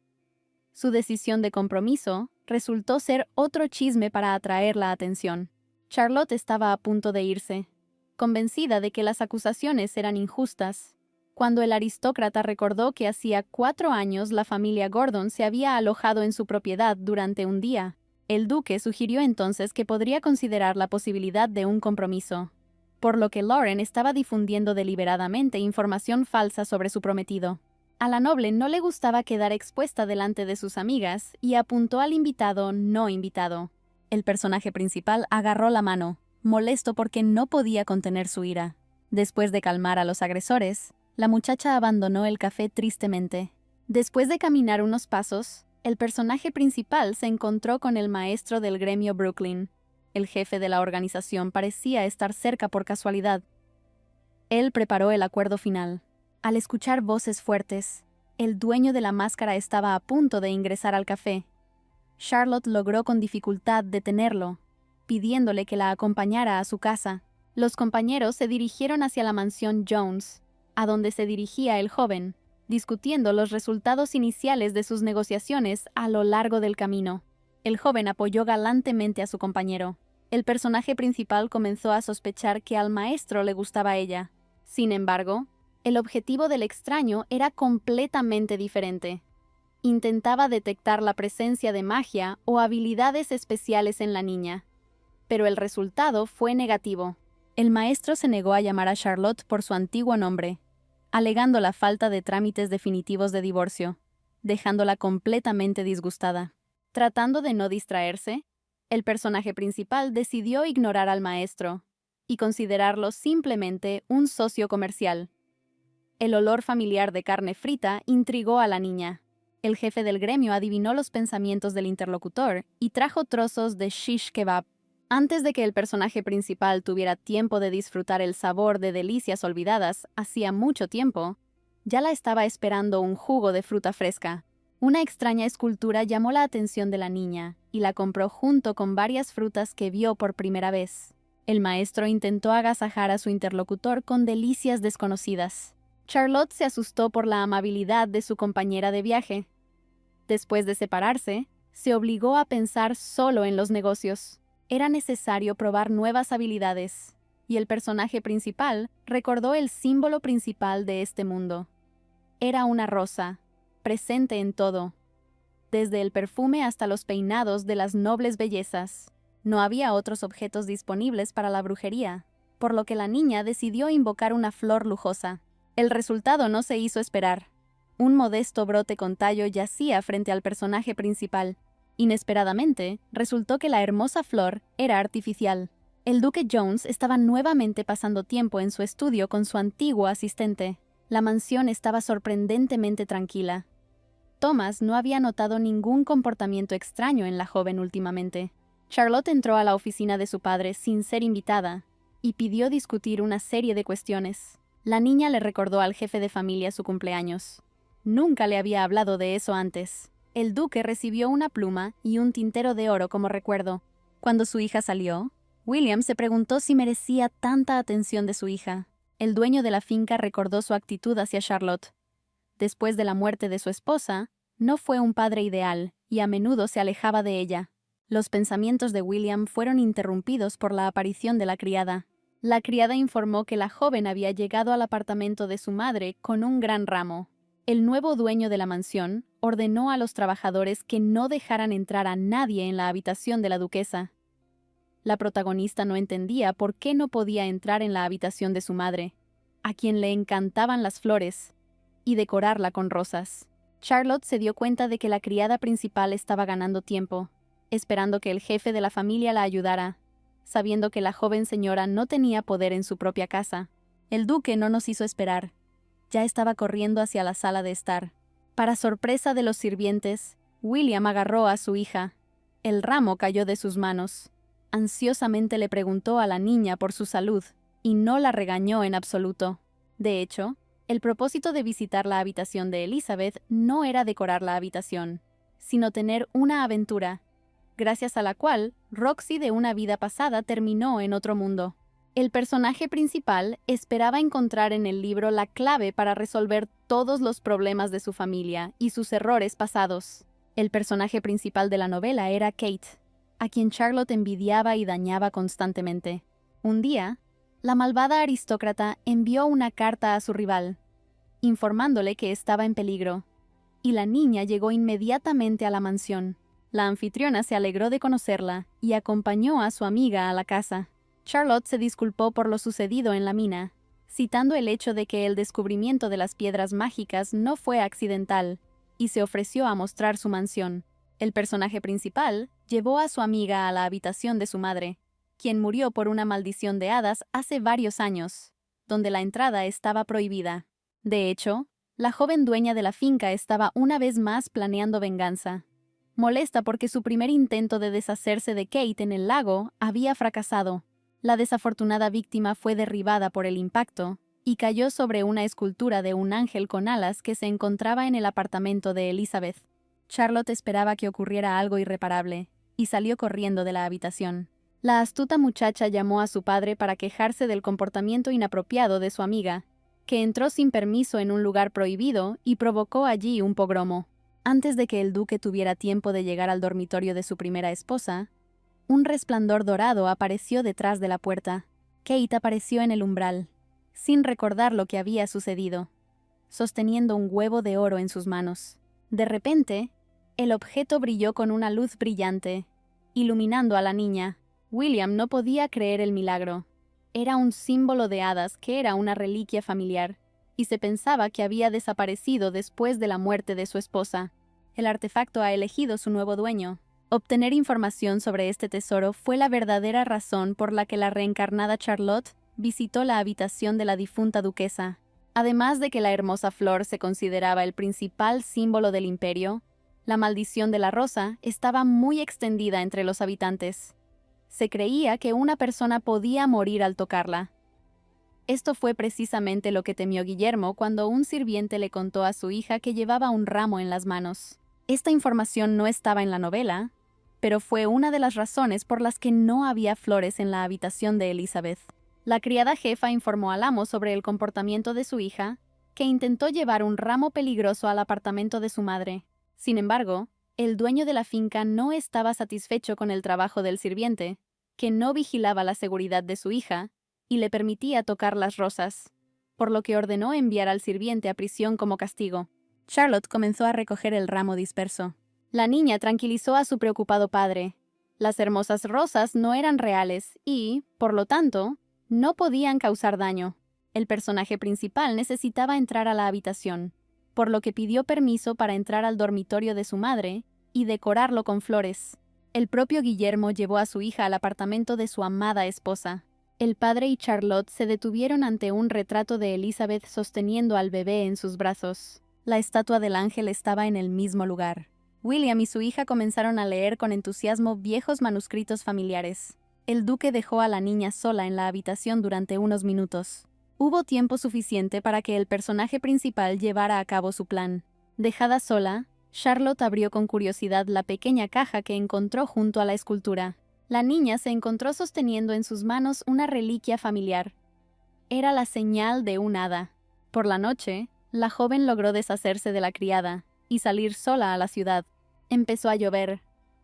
Su decisión de compromiso resultó ser otro chisme para atraer la atención. Charlotte estaba a punto de irse, convencida de que las acusaciones eran injustas, cuando el aristócrata recordó que hacía 4 años la familia Gordon se había alojado en su propiedad durante un día. El duque sugirió entonces que podría considerar la posibilidad de un compromiso, por lo que Lauren estaba difundiendo deliberadamente información falsa sobre su prometido. A la noble no le gustaba quedar expuesta delante de sus amigas y apuntó al invitado no invitado. El personaje principal agarró la mano, molesto porque no podía contener su ira. Después de calmar a los agresores, la muchacha abandonó el café tristemente. Después de caminar unos pasos, el personaje principal se encontró con el maestro del gremio Brooklyn. El jefe de la organización parecía estar cerca por casualidad. Él preparó el acuerdo final. Al escuchar voces fuertes, el dueño de la máscara estaba a punto de ingresar al café. Charlotte logró con dificultad detenerlo, pidiéndole que la acompañara a su casa. Los compañeros se dirigieron hacia la mansión Jones, a donde se dirigía el joven, discutiendo los resultados iniciales de sus negociaciones a lo largo del camino. El joven apoyó galantemente a su compañero. El personaje principal comenzó a sospechar que al maestro le gustaba ella. Sin embargo, el objetivo del extraño era completamente diferente. Intentaba detectar la presencia de magia o habilidades especiales en la niña, pero el resultado fue negativo. El maestro se negó a llamar a Charlotte por su antiguo nombre, alegando la falta de trámites definitivos de divorcio, dejándola completamente disgustada. Tratando de no distraerse, el personaje principal decidió ignorar al maestro y considerarlo simplemente un socio comercial. El olor familiar de carne frita intrigó a la niña. El jefe del gremio adivinó los pensamientos del interlocutor y trajo trozos de shish kebab. Antes de que el personaje principal tuviera tiempo de disfrutar el sabor de delicias olvidadas hacía mucho tiempo, ya la estaba esperando un jugo de fruta fresca. Una extraña escultura llamó la atención de la niña y la compró junto con varias frutas que vio por primera vez. El maestro intentó agasajar a su interlocutor con delicias desconocidas. Charlotte se asustó por la amabilidad de su compañera de viaje. Después de separarse, se obligó a pensar solo en los negocios. Era necesario probar nuevas habilidades, y el personaje principal recordó el símbolo principal de este mundo. Era una rosa, presente en todo, desde el perfume hasta los peinados de las nobles bellezas. No había otros objetos disponibles para la brujería, por lo que la niña decidió invocar una flor lujosa. El resultado no se hizo esperar. Un modesto brote con tallo yacía frente al personaje principal. Inesperadamente, resultó que la hermosa flor era artificial. El duque Jones estaba nuevamente pasando tiempo en su estudio con su antiguo asistente. La mansión estaba sorprendentemente tranquila. Thomas no había notado ningún comportamiento extraño en la joven últimamente. Charlotte entró a la oficina de su padre sin ser invitada y pidió discutir una serie de cuestiones. La niña le recordó al jefe de familia su cumpleaños. Nunca le había hablado de eso antes. El duque recibió una pluma y un tintero de oro como recuerdo. Cuando su hija salió, William se preguntó si merecía tanta atención de su hija. El dueño de la finca recordó su actitud hacia Charlotte. Después de la muerte de su esposa, no fue un padre ideal y a menudo se alejaba de ella. Los pensamientos de William fueron interrumpidos por la aparición de la criada. La criada informó que la joven había llegado al apartamento de su madre con un gran ramo. El nuevo dueño de la mansión ordenó a los trabajadores que no dejaran entrar a nadie en la habitación de la duquesa. La protagonista no entendía por qué no podía entrar en la habitación de su madre, a quien le encantaban las flores, y decorarla con rosas. Charlotte se dio cuenta de que la criada principal estaba ganando tiempo, esperando que el jefe de la familia la ayudara, sabiendo que la joven señora no tenía poder en su propia casa. El duque no nos hizo esperar. Ya estaba corriendo hacia la sala de estar. Para sorpresa de los sirvientes, William agarró a su hija. El ramo cayó de sus manos. Ansiosamente le preguntó a la niña por su salud, y no la regañó en absoluto. De hecho, el propósito de visitar la habitación de Elizabeth no era decorar la habitación, sino tener una aventura, gracias a la cual Roxy de una vida pasada terminó en otro mundo. El personaje principal esperaba encontrar en el libro la clave para resolver todos los problemas de su familia y sus errores pasados. El personaje principal de la novela era Kate, a quien Charlotte envidiaba y dañaba constantemente. Un día, la malvada aristócrata envió una carta a su rival, informándole que estaba en peligro, y la niña llegó inmediatamente a la mansión. La anfitriona se alegró de conocerla y acompañó a su amiga a la casa. Charlotte se disculpó por lo sucedido en la mina, citando el hecho de que el descubrimiento de las piedras mágicas no fue accidental, y se ofreció a mostrar su mansión. El personaje principal llevó a su amiga a la habitación de su madre, quien murió por una maldición de hadas hace varios años, donde la entrada estaba prohibida. De hecho, la joven dueña de la finca estaba una vez más planeando venganza. Molesta porque su primer intento de deshacerse de Kate en el lago había fracasado. La desafortunada víctima fue derribada por el impacto y cayó sobre una escultura de un ángel con alas que se encontraba en el apartamento de Elizabeth. Charlotte esperaba que ocurriera algo irreparable y salió corriendo de la habitación. La astuta muchacha llamó a su padre para quejarse del comportamiento inapropiado de su amiga, que entró sin permiso en un lugar prohibido y provocó allí un pogromo. Antes de que el duque tuviera tiempo de llegar al dormitorio de su primera esposa, un resplandor dorado apareció detrás de la puerta. Kate apareció en el umbral, sin recordar lo que había sucedido, sosteniendo un huevo de oro en sus manos. De repente, el objeto brilló con una luz brillante, iluminando a la niña. William no podía creer el milagro. Era un símbolo de hadas que era una reliquia familiar, y se pensaba que había desaparecido después de la muerte de su esposa. El artefacto ha elegido su nuevo dueño. Obtener información sobre este tesoro fue la verdadera razón por la que la reencarnada Charlotte visitó la habitación de la difunta duquesa. Además de que la hermosa flor se consideraba el principal símbolo del imperio, la maldición de la rosa estaba muy extendida entre los habitantes. Se creía que una persona podía morir al tocarla. Esto fue precisamente lo que temió Guillermo cuando un sirviente le contó a su hija que llevaba un ramo en las manos. Esta información no estaba en la novela, pero fue una de las razones por las que no había flores en la habitación de Elizabeth. La criada jefa informó al amo sobre el comportamiento de su hija, que intentó llevar un ramo peligroso al apartamento de su madre. Sin embargo, el dueño de la finca no estaba satisfecho con el trabajo del sirviente, que no vigilaba la seguridad de su hija y le permitía tocar las rosas, por lo que ordenó enviar al sirviente a prisión como castigo. Charlotte comenzó a recoger el ramo disperso. La niña tranquilizó a su preocupado padre. Las hermosas rosas no eran reales y, por lo tanto, no podían causar daño. El personaje principal necesitaba entrar a la habitación, por lo que pidió permiso para entrar al dormitorio de su madre y decorarlo con flores. El propio Guillermo llevó a su hija al apartamento de su amada esposa. El padre y Charlotte se detuvieron ante un retrato de Elizabeth sosteniendo al bebé en sus brazos. La estatua del ángel estaba en el mismo lugar. William y su hija comenzaron a leer con entusiasmo viejos manuscritos familiares. El duque dejó a la niña sola en la habitación durante unos minutos. Hubo tiempo suficiente para que el personaje principal llevara a cabo su plan. Dejada sola, Charlotte abrió con curiosidad la pequeña caja que encontró junto a la escultura. La niña se encontró sosteniendo en sus manos una reliquia familiar. Era la señal de un hada. Por la noche, la joven logró deshacerse de la criada y salir sola a la ciudad. Empezó a llover.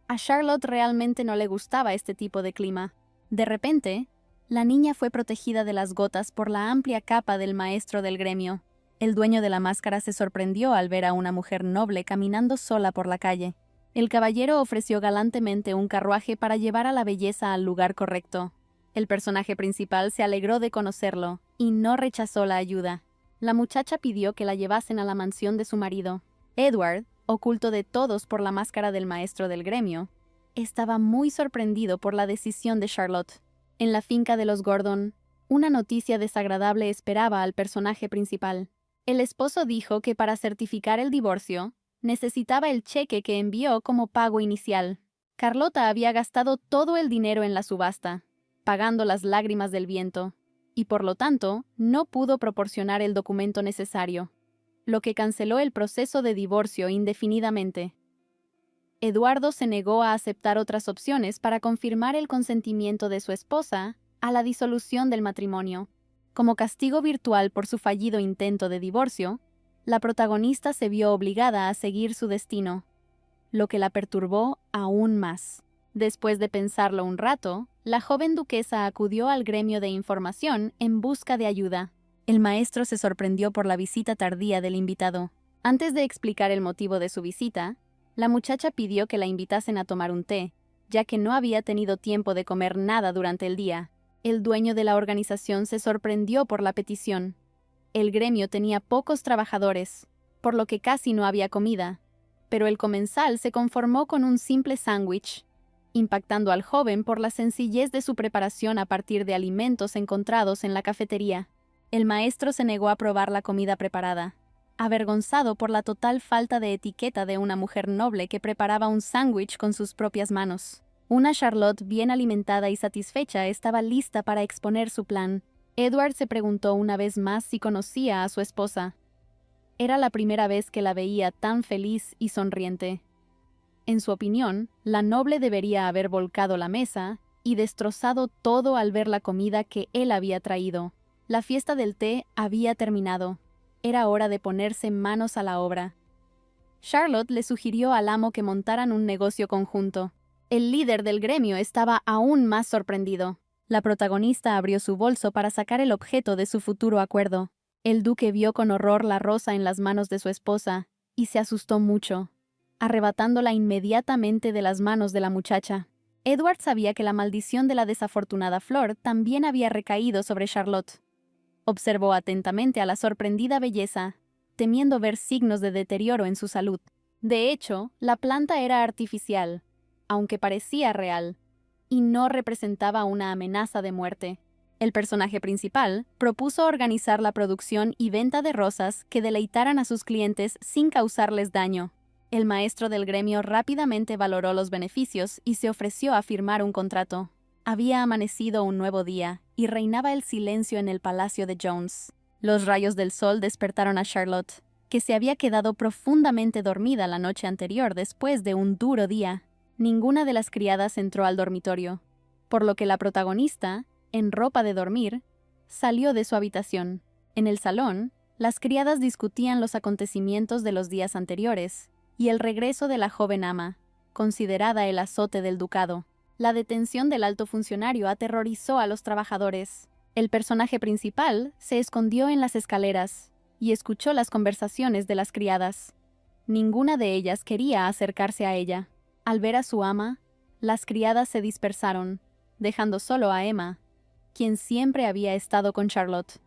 A Charlotte realmente no le gustaba este tipo de clima. De repente, la niña fue protegida de las gotas por la amplia capa del maestro del gremio. El dueño de la máscara se sorprendió al ver a una mujer noble caminando sola por la calle. El caballero ofreció galantemente un carruaje para llevar a la belleza al lugar correcto. El personaje principal se alegró de conocerlo y no rechazó la ayuda. La muchacha pidió que la llevasen a la mansión de su marido. Edward, oculto de todos por la máscara del maestro del gremio, estaba muy sorprendido por la decisión de Charlotte. En la finca de los Gordon, una noticia desagradable esperaba al personaje principal. El esposo dijo que para certificar el divorcio, necesitaba el cheque que envió como pago inicial. Carlota había gastado todo el dinero en la subasta, pagando las lágrimas del viento, y por lo tanto, no pudo proporcionar el documento necesario, lo que canceló el proceso de divorcio indefinidamente. Eduardo se negó a aceptar otras opciones para confirmar el consentimiento de su esposa a la disolución del matrimonio. Como castigo virtual por su fallido intento de divorcio, la protagonista se vio obligada a seguir su destino, lo que la perturbó aún más. Después de pensarlo un rato, la joven duquesa acudió al gremio de información en busca de ayuda. El maestro se sorprendió por la visita tardía del invitado. Antes de explicar el motivo de su visita, la muchacha pidió que la invitasen a tomar un té, ya que no había tenido tiempo de comer nada durante el día. El dueño de la organización se sorprendió por la petición. El gremio tenía pocos trabajadores, por lo que casi no había comida, pero el comensal se conformó con un simple sándwich, impactando al joven por la sencillez de su preparación a partir de alimentos encontrados en la cafetería. El maestro se negó a probar la comida preparada, avergonzado por la total falta de etiqueta de una mujer noble que preparaba un sándwich con sus propias manos. Una Charlotte bien alimentada y satisfecha estaba lista para exponer su plan. Edward se preguntó una vez más si conocía a su esposa. Era la primera vez que la veía tan feliz y sonriente. En su opinión, la noble debería haber volcado la mesa y destrozado todo al ver la comida que él había traído. La fiesta del té había terminado. Era hora de ponerse manos a la obra. Charlotte le sugirió al amo que montaran un negocio conjunto. El líder del gremio estaba aún más sorprendido. La protagonista abrió su bolso para sacar el objeto de su futuro acuerdo. El duque vio con horror la rosa en las manos de su esposa y se asustó mucho, arrebatándola inmediatamente de las manos de la muchacha. Edward sabía que la maldición de la desafortunada flor también había recaído sobre Charlotte. Observó atentamente a la sorprendida belleza, temiendo ver signos de deterioro en su salud. De hecho, la planta era artificial, aunque parecía real, y no representaba una amenaza de muerte. El personaje principal propuso organizar la producción y venta de rosas que deleitaran a sus clientes sin causarles daño. El maestro del gremio rápidamente valoró los beneficios y se ofreció a firmar un contrato. Había amanecido un nuevo día y reinaba el silencio en el palacio de Jones. Los rayos del sol despertaron a Charlotte. que se había quedado profundamente dormida la noche anterior después de un duro día. Ninguna de las criadas entró al dormitorio, por lo que la protagonista, en ropa de dormir, salió de su habitación. En el salón, las criadas discutían los acontecimientos de los días anteriores y el regreso de la joven ama, considerada el azote del ducado. La detención del alto funcionario aterrorizó a los trabajadores. El personaje principal se escondió en las escaleras y escuchó las conversaciones de las criadas. Ninguna de ellas quería acercarse a ella. Al ver a su ama, las criadas se dispersaron, dejando solo a Emma, quien siempre había estado con Charlotte.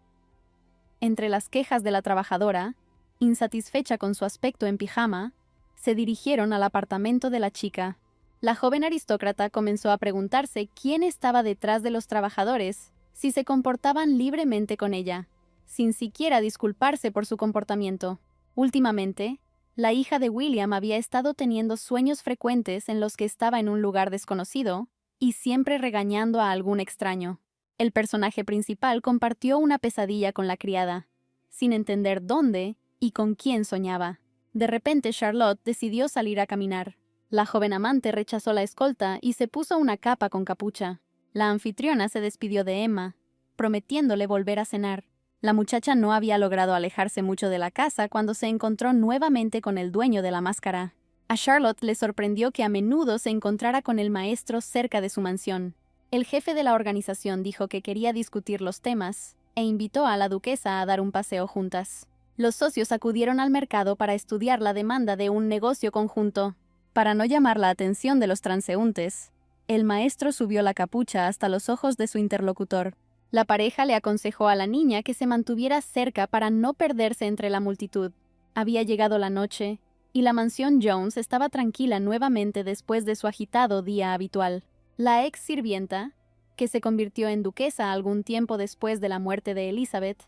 Entre las quejas de la trabajadora, insatisfecha con su aspecto en pijama, se dirigieron al apartamento de la chica. La joven aristócrata comenzó a preguntarse quién estaba detrás de los trabajadores si se comportaban libremente con ella, sin siquiera disculparse por su comportamiento. Últimamente, la hija de William había estado teniendo sueños frecuentes en los que estaba en un lugar desconocido y siempre regañando a algún extraño. El personaje principal compartió una pesadilla con la criada, sin entender dónde y con quién soñaba. De repente Charlotte decidió salir a caminar. La joven amante rechazó la escolta y se puso una capa con capucha. La anfitriona se despidió de Emma, prometiéndole volver a cenar. La muchacha no había logrado alejarse mucho de la casa cuando se encontró nuevamente con el dueño de la máscara. A Charlotte le sorprendió que a menudo se encontrara con el maestro cerca de su mansión. El jefe de la organización dijo que quería discutir los temas e invitó a la duquesa a dar un paseo juntas. Los socios acudieron al mercado para estudiar la demanda de un negocio conjunto. Para no llamar la atención de los transeúntes, el maestro subió la capucha hasta los ojos de su interlocutor. La pareja le aconsejó a la niña que se mantuviera cerca para no perderse entre la multitud. Había llegado la noche, y la mansión Jones estaba tranquila nuevamente después de su agitado día habitual. La ex sirvienta, que se convirtió en duquesa algún tiempo después de la muerte de Elizabeth,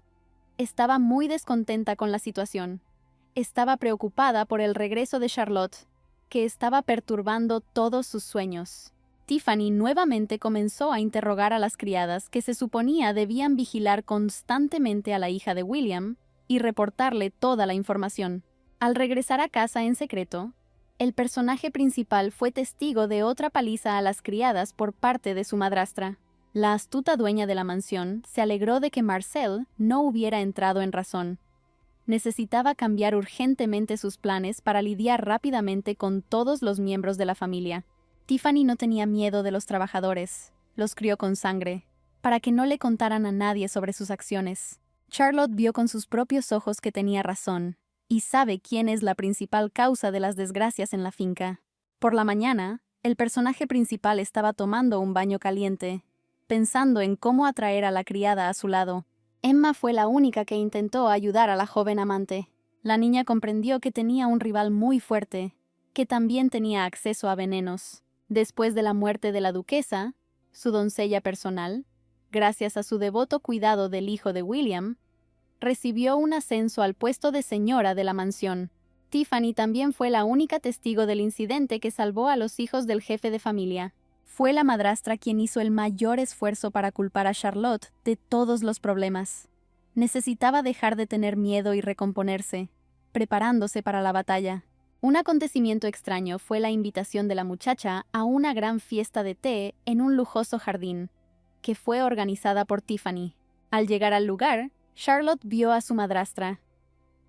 estaba muy descontenta con la situación. Estaba preocupada por el regreso de Charlotte, que estaba perturbando todos sus sueños. Tiffany nuevamente comenzó a interrogar a las criadas que se suponía debían vigilar constantemente a la hija de William y reportarle toda la información. Al regresar a casa en secreto, el personaje principal fue testigo de otra paliza a las criadas por parte de su madrastra. La astuta dueña de la mansión se alegró de que Marcel no hubiera entrado en razón. Necesitaba cambiar urgentemente sus planes para lidiar rápidamente con todos los miembros de la familia. Tiffany no tenía miedo de los trabajadores, los crió con sangre, para que no le contaran a nadie sobre sus acciones. Charlotte vio con sus propios ojos que tenía razón, y sabe quién es la principal causa de las desgracias en la finca. Por la mañana, el personaje principal estaba tomando un baño caliente, pensando en cómo atraer a la criada a su lado. Emma fue la única que intentó ayudar a la joven amante. La niña comprendió que tenía un rival muy fuerte, que también tenía acceso a venenos. Después de la muerte de la duquesa, su doncella personal, gracias a su devoto cuidado del hijo de William, recibió un ascenso al puesto de señora de la mansión. Tiffany también fue la única testigo del incidente que salvó a los hijos del jefe de familia. Fue la madrastra quien hizo el mayor esfuerzo para culpar a Charlotte de todos los problemas. Necesitaba dejar de tener miedo y recomponerse, preparándose para la batalla. Un acontecimiento extraño fue la invitación de la muchacha a una gran fiesta de té en un lujoso jardín, que fue organizada por Tiffany. Al llegar al lugar, Charlotte vio a su madrastra.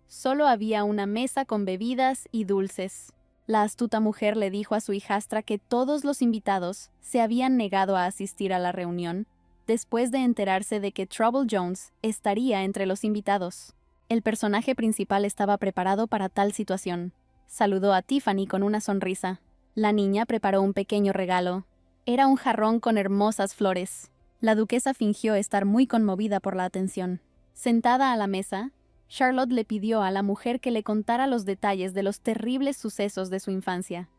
Solo había una mesa con bebidas y dulces. La astuta mujer le dijo a su hijastra que todos los invitados se habían negado a asistir a la reunión después de enterarse de que Trouble Jones estaría entre los invitados. El personaje principal estaba preparado para tal situación. Saludó a Tiffany con una sonrisa. La niña preparó un pequeño regalo. Era un jarrón con hermosas flores. La duquesa fingió estar muy conmovida por la atención. Sentada a la mesa, Charlotte le pidió a la mujer que le contara los detalles de los terribles sucesos de su infancia.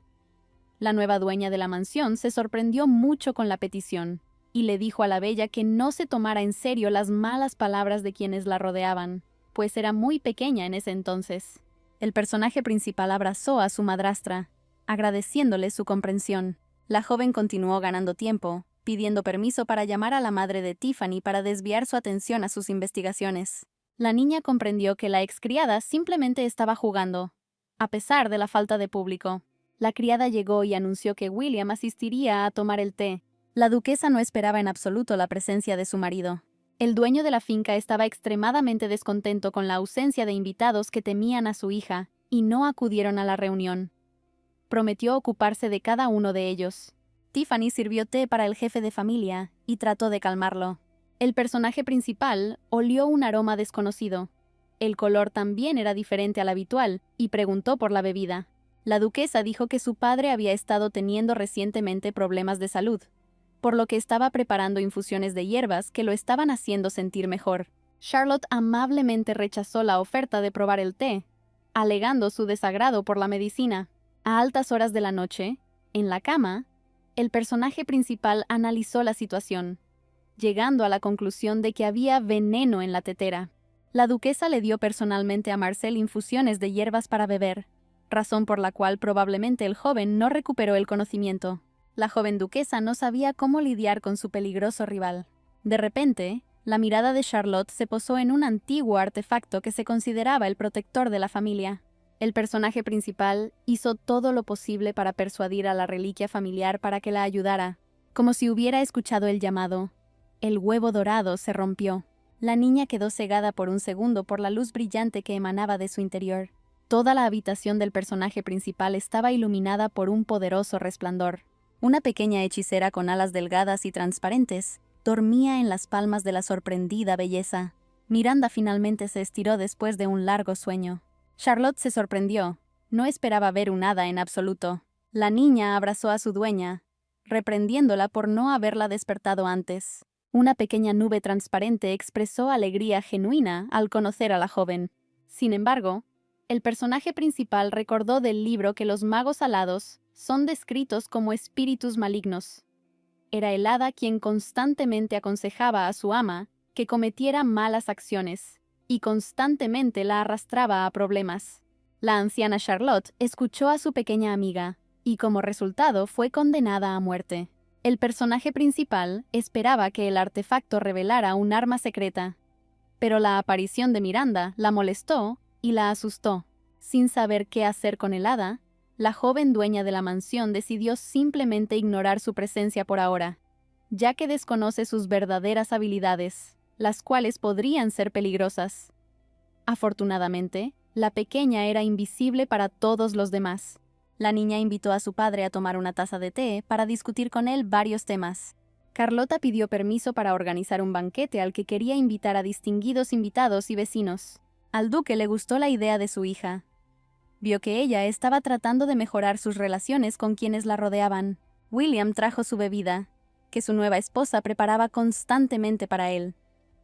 La nueva dueña de la mansión se sorprendió mucho con la petición y le dijo a la bella que no se tomara en serio las malas palabras de quienes la rodeaban, pues era muy pequeña en ese entonces. El personaje principal abrazó a su madrastra, agradeciéndole su comprensión. La joven continuó ganando tiempo, pidiendo permiso para llamar a la madre de Tiffany para desviar su atención a sus investigaciones. La niña comprendió que la excriada simplemente estaba jugando, a pesar de la falta de público. La criada llegó y anunció que William asistiría a tomar el té. La duquesa no esperaba en absoluto la presencia de su marido. El dueño de la finca estaba extremadamente descontento con la ausencia de invitados que temían a su hija, y no acudieron a la reunión. Prometió ocuparse de cada uno de ellos. Tiffany sirvió té para el jefe de familia y trató de calmarlo. El personaje principal olió un aroma desconocido. El color también era diferente al habitual, y preguntó por la bebida. La duquesa dijo que su padre había estado teniendo recientemente problemas de salud, por lo que estaba preparando infusiones de hierbas que lo estaban haciendo sentir mejor. Charlotte amablemente rechazó la oferta de probar el té, alegando su desagrado por la medicina. A altas horas de la noche, en la cama, el personaje principal analizó la situación, llegando a la conclusión de que había veneno en la tetera. La duquesa le dio personalmente a Marcel infusiones de hierbas para beber, razón por la cual probablemente el joven no recuperó el conocimiento. La joven duquesa no sabía cómo lidiar con su peligroso rival. De repente, la mirada de Charlotte se posó en un antiguo artefacto que se consideraba el protector de la familia. El personaje principal hizo todo lo posible para persuadir a la reliquia familiar para que la ayudara, como si hubiera escuchado el llamado. El huevo dorado se rompió. La niña quedó cegada por un segundo por la luz brillante que emanaba de su interior. Toda la habitación del personaje principal estaba iluminada por un poderoso resplandor. Una pequeña hechicera con alas delgadas y transparentes dormía en las palmas de la sorprendida belleza. Miranda finalmente se estiró después de un largo sueño. Charlotte se sorprendió. No esperaba ver un hada en absoluto. La niña abrazó a su dueña, reprendiéndola por no haberla despertado antes. Una pequeña nube transparente expresó alegría genuina al conocer a la joven. Sin embargo, el personaje principal recordó del libro que los magos alados son descritos como espíritus malignos. Era el hada quien constantemente aconsejaba a su ama que cometiera malas acciones, y constantemente la arrastraba a problemas. La anciana Charlotte escuchó a su pequeña amiga, y como resultado fue condenada a muerte. El personaje principal esperaba que el artefacto revelara un arma secreta, pero la aparición de Miranda la molestó y la asustó. Sin saber qué hacer con el hada, la joven dueña de la mansión decidió simplemente ignorar su presencia por ahora, ya que desconoce sus verdaderas habilidades, las cuales podrían ser peligrosas. Afortunadamente, la pequeña era invisible para todos los demás. La niña invitó a su padre a tomar una taza de té para discutir con él varios temas. Carlota pidió permiso para organizar un banquete al que quería invitar a distinguidos invitados y vecinos. Al duque le gustó la idea de su hija. Vio que ella estaba tratando de mejorar sus relaciones con quienes la rodeaban. William trajo su bebida, que su nueva esposa preparaba constantemente para él.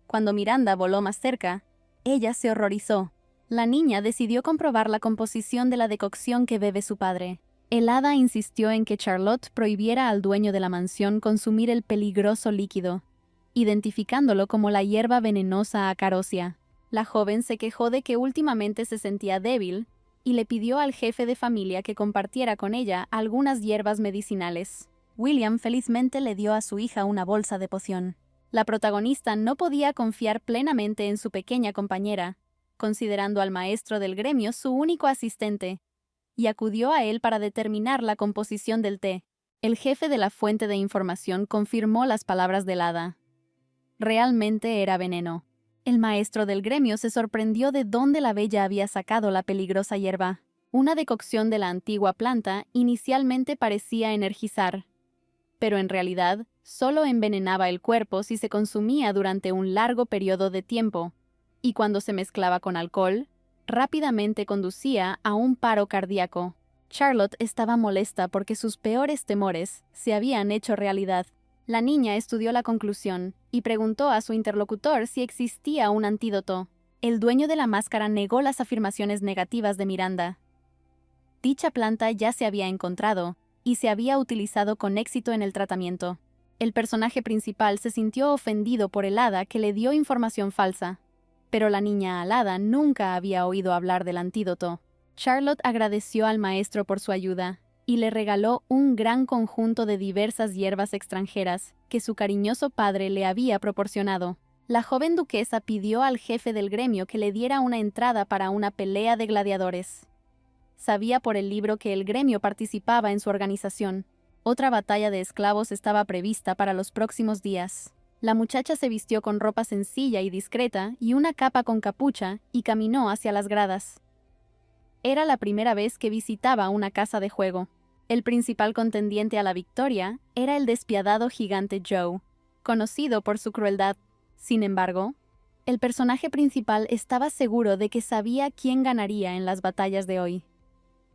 Cuando Miranda voló más cerca, ella se horrorizó. La niña decidió comprobar la composición de la decocción que bebe su padre. El hada insistió en que Charlotte prohibiera al dueño de la mansión consumir el peligroso líquido, identificándolo como la hierba venenosa acarosia. La joven se quejó de que últimamente se sentía débil y le pidió al jefe de familia que compartiera con ella algunas hierbas medicinales. William felizmente le dio a su hija una bolsa de poción. La protagonista no podía confiar plenamente en su pequeña compañera, considerando al maestro del gremio su único asistente, y acudió a él para determinar la composición del té. El jefe de la fuente de información confirmó las palabras del hada. Realmente era veneno. El maestro del gremio se sorprendió de dónde la bella había sacado la peligrosa hierba. Una decocción de la antigua planta inicialmente parecía energizar, pero en realidad solo envenenaba el cuerpo si se consumía durante un largo periodo de tiempo, y cuando se mezclaba con alcohol, rápidamente conducía a un paro cardíaco. Charlotte estaba molesta porque sus peores temores se habían hecho realidad. La niña estudió la conclusión y preguntó a su interlocutor si existía un antídoto. El dueño de la máscara negó las afirmaciones negativas de Miranda. Dicha planta ya se había encontrado y se había utilizado con éxito en el tratamiento. El personaje principal se sintió ofendido por el hada que le dio información falsa, pero la niña alada nunca había oído hablar del antídoto. Charlotte agradeció al maestro por su ayuda y le regaló un gran conjunto de diversas hierbas extranjeras que su cariñoso padre le había proporcionado. La joven duquesa pidió al jefe del gremio que le diera una entrada para una pelea de gladiadores. Sabía por el libro que el gremio participaba en su organización. Otra batalla de esclavos estaba prevista para los próximos días. La muchacha se vistió con ropa sencilla y discreta y una capa con capucha y caminó hacia las gradas. Era la primera vez que visitaba una casa de juego. El principal contendiente a la victoria era el despiadado gigante Joe, conocido por su crueldad. Sin embargo, el personaje principal estaba seguro de que sabía quién ganaría en las batallas de hoy.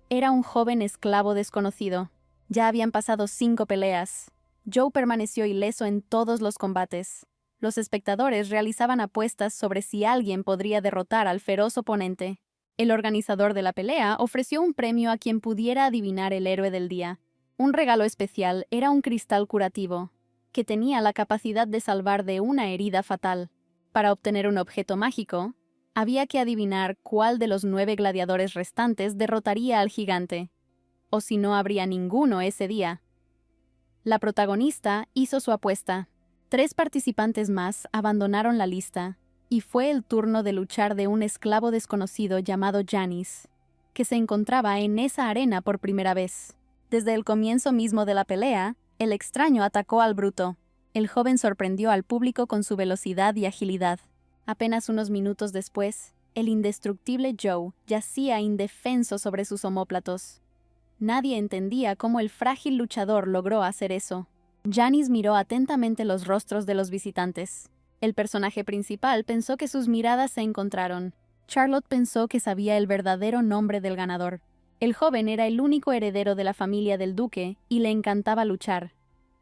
Era un joven esclavo desconocido. Ya habían pasado 5 peleas. Joe permaneció ileso en todos los combates. Los espectadores realizaban apuestas sobre si alguien podría derrotar al feroz oponente. El organizador de la pelea ofreció un premio a quien pudiera adivinar el héroe del día. Un regalo especial era un cristal curativo, que tenía la capacidad de salvar de una herida fatal. Para obtener un objeto mágico, había que adivinar cuál de los 9 gladiadores restantes derrotaría al gigante, o si no habría ninguno ese día. La protagonista hizo su apuesta. 3 participantes más abandonaron la lista, y fue el turno de luchar de un esclavo desconocido llamado Janis, que se encontraba en esa arena por primera vez. Desde el comienzo mismo de la pelea, el extraño atacó al bruto. El joven sorprendió al público con su velocidad y agilidad. Apenas unos minutos después, el indestructible Joe yacía indefenso sobre sus omóplatos. Nadie entendía cómo el frágil luchador logró hacer eso. Janis miró atentamente los rostros de los visitantes. El personaje principal pensó que sus miradas se encontraron. Charlotte pensó que sabía el verdadero nombre del ganador. El joven era el único heredero de la familia del duque y le encantaba luchar.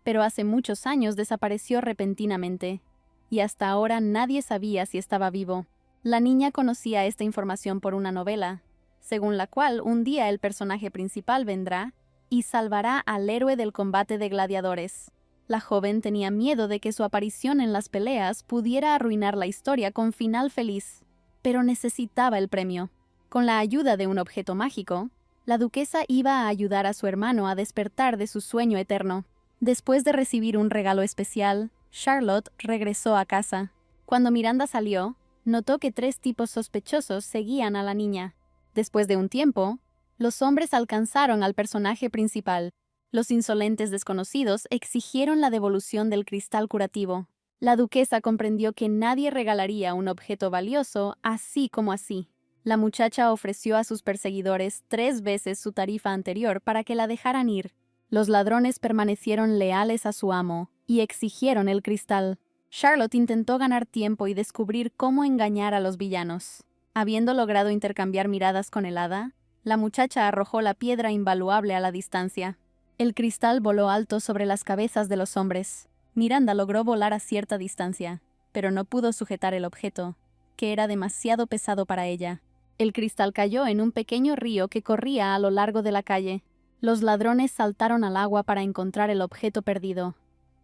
Pero hace muchos años desapareció repentinamente, y hasta ahora nadie sabía si estaba vivo. La niña conocía esta información por una novela, según la cual un día el personaje principal vendrá y salvará al héroe del combate de gladiadores. La joven tenía miedo de que su aparición en las peleas pudiera arruinar la historia con final feliz, pero necesitaba el premio. Con la ayuda de un objeto mágico, la duquesa iba a ayudar a su hermano a despertar de su sueño eterno. Después de recibir un regalo especial, Charlotte regresó a casa. Cuando Miranda salió, notó que 3 tipos sospechosos seguían a la niña. Después de un tiempo, los hombres alcanzaron al personaje principal. Los insolentes desconocidos exigieron la devolución del cristal curativo. La duquesa comprendió que nadie regalaría un objeto valioso así como así. La muchacha ofreció a sus perseguidores 3 veces su tarifa anterior para que la dejaran ir. Los ladrones permanecieron leales a su amo y exigieron el cristal. Charlotte intentó ganar tiempo y descubrir cómo engañar a los villanos. Habiendo logrado intercambiar miradas con el hada, la muchacha arrojó la piedra invaluable a la distancia. El cristal voló alto sobre las cabezas de los hombres. Miranda logró volar a cierta distancia, pero no pudo sujetar el objeto, que era demasiado pesado para ella. El cristal cayó en un pequeño río que corría a lo largo de la calle. Los ladrones saltaron al agua para encontrar el objeto perdido.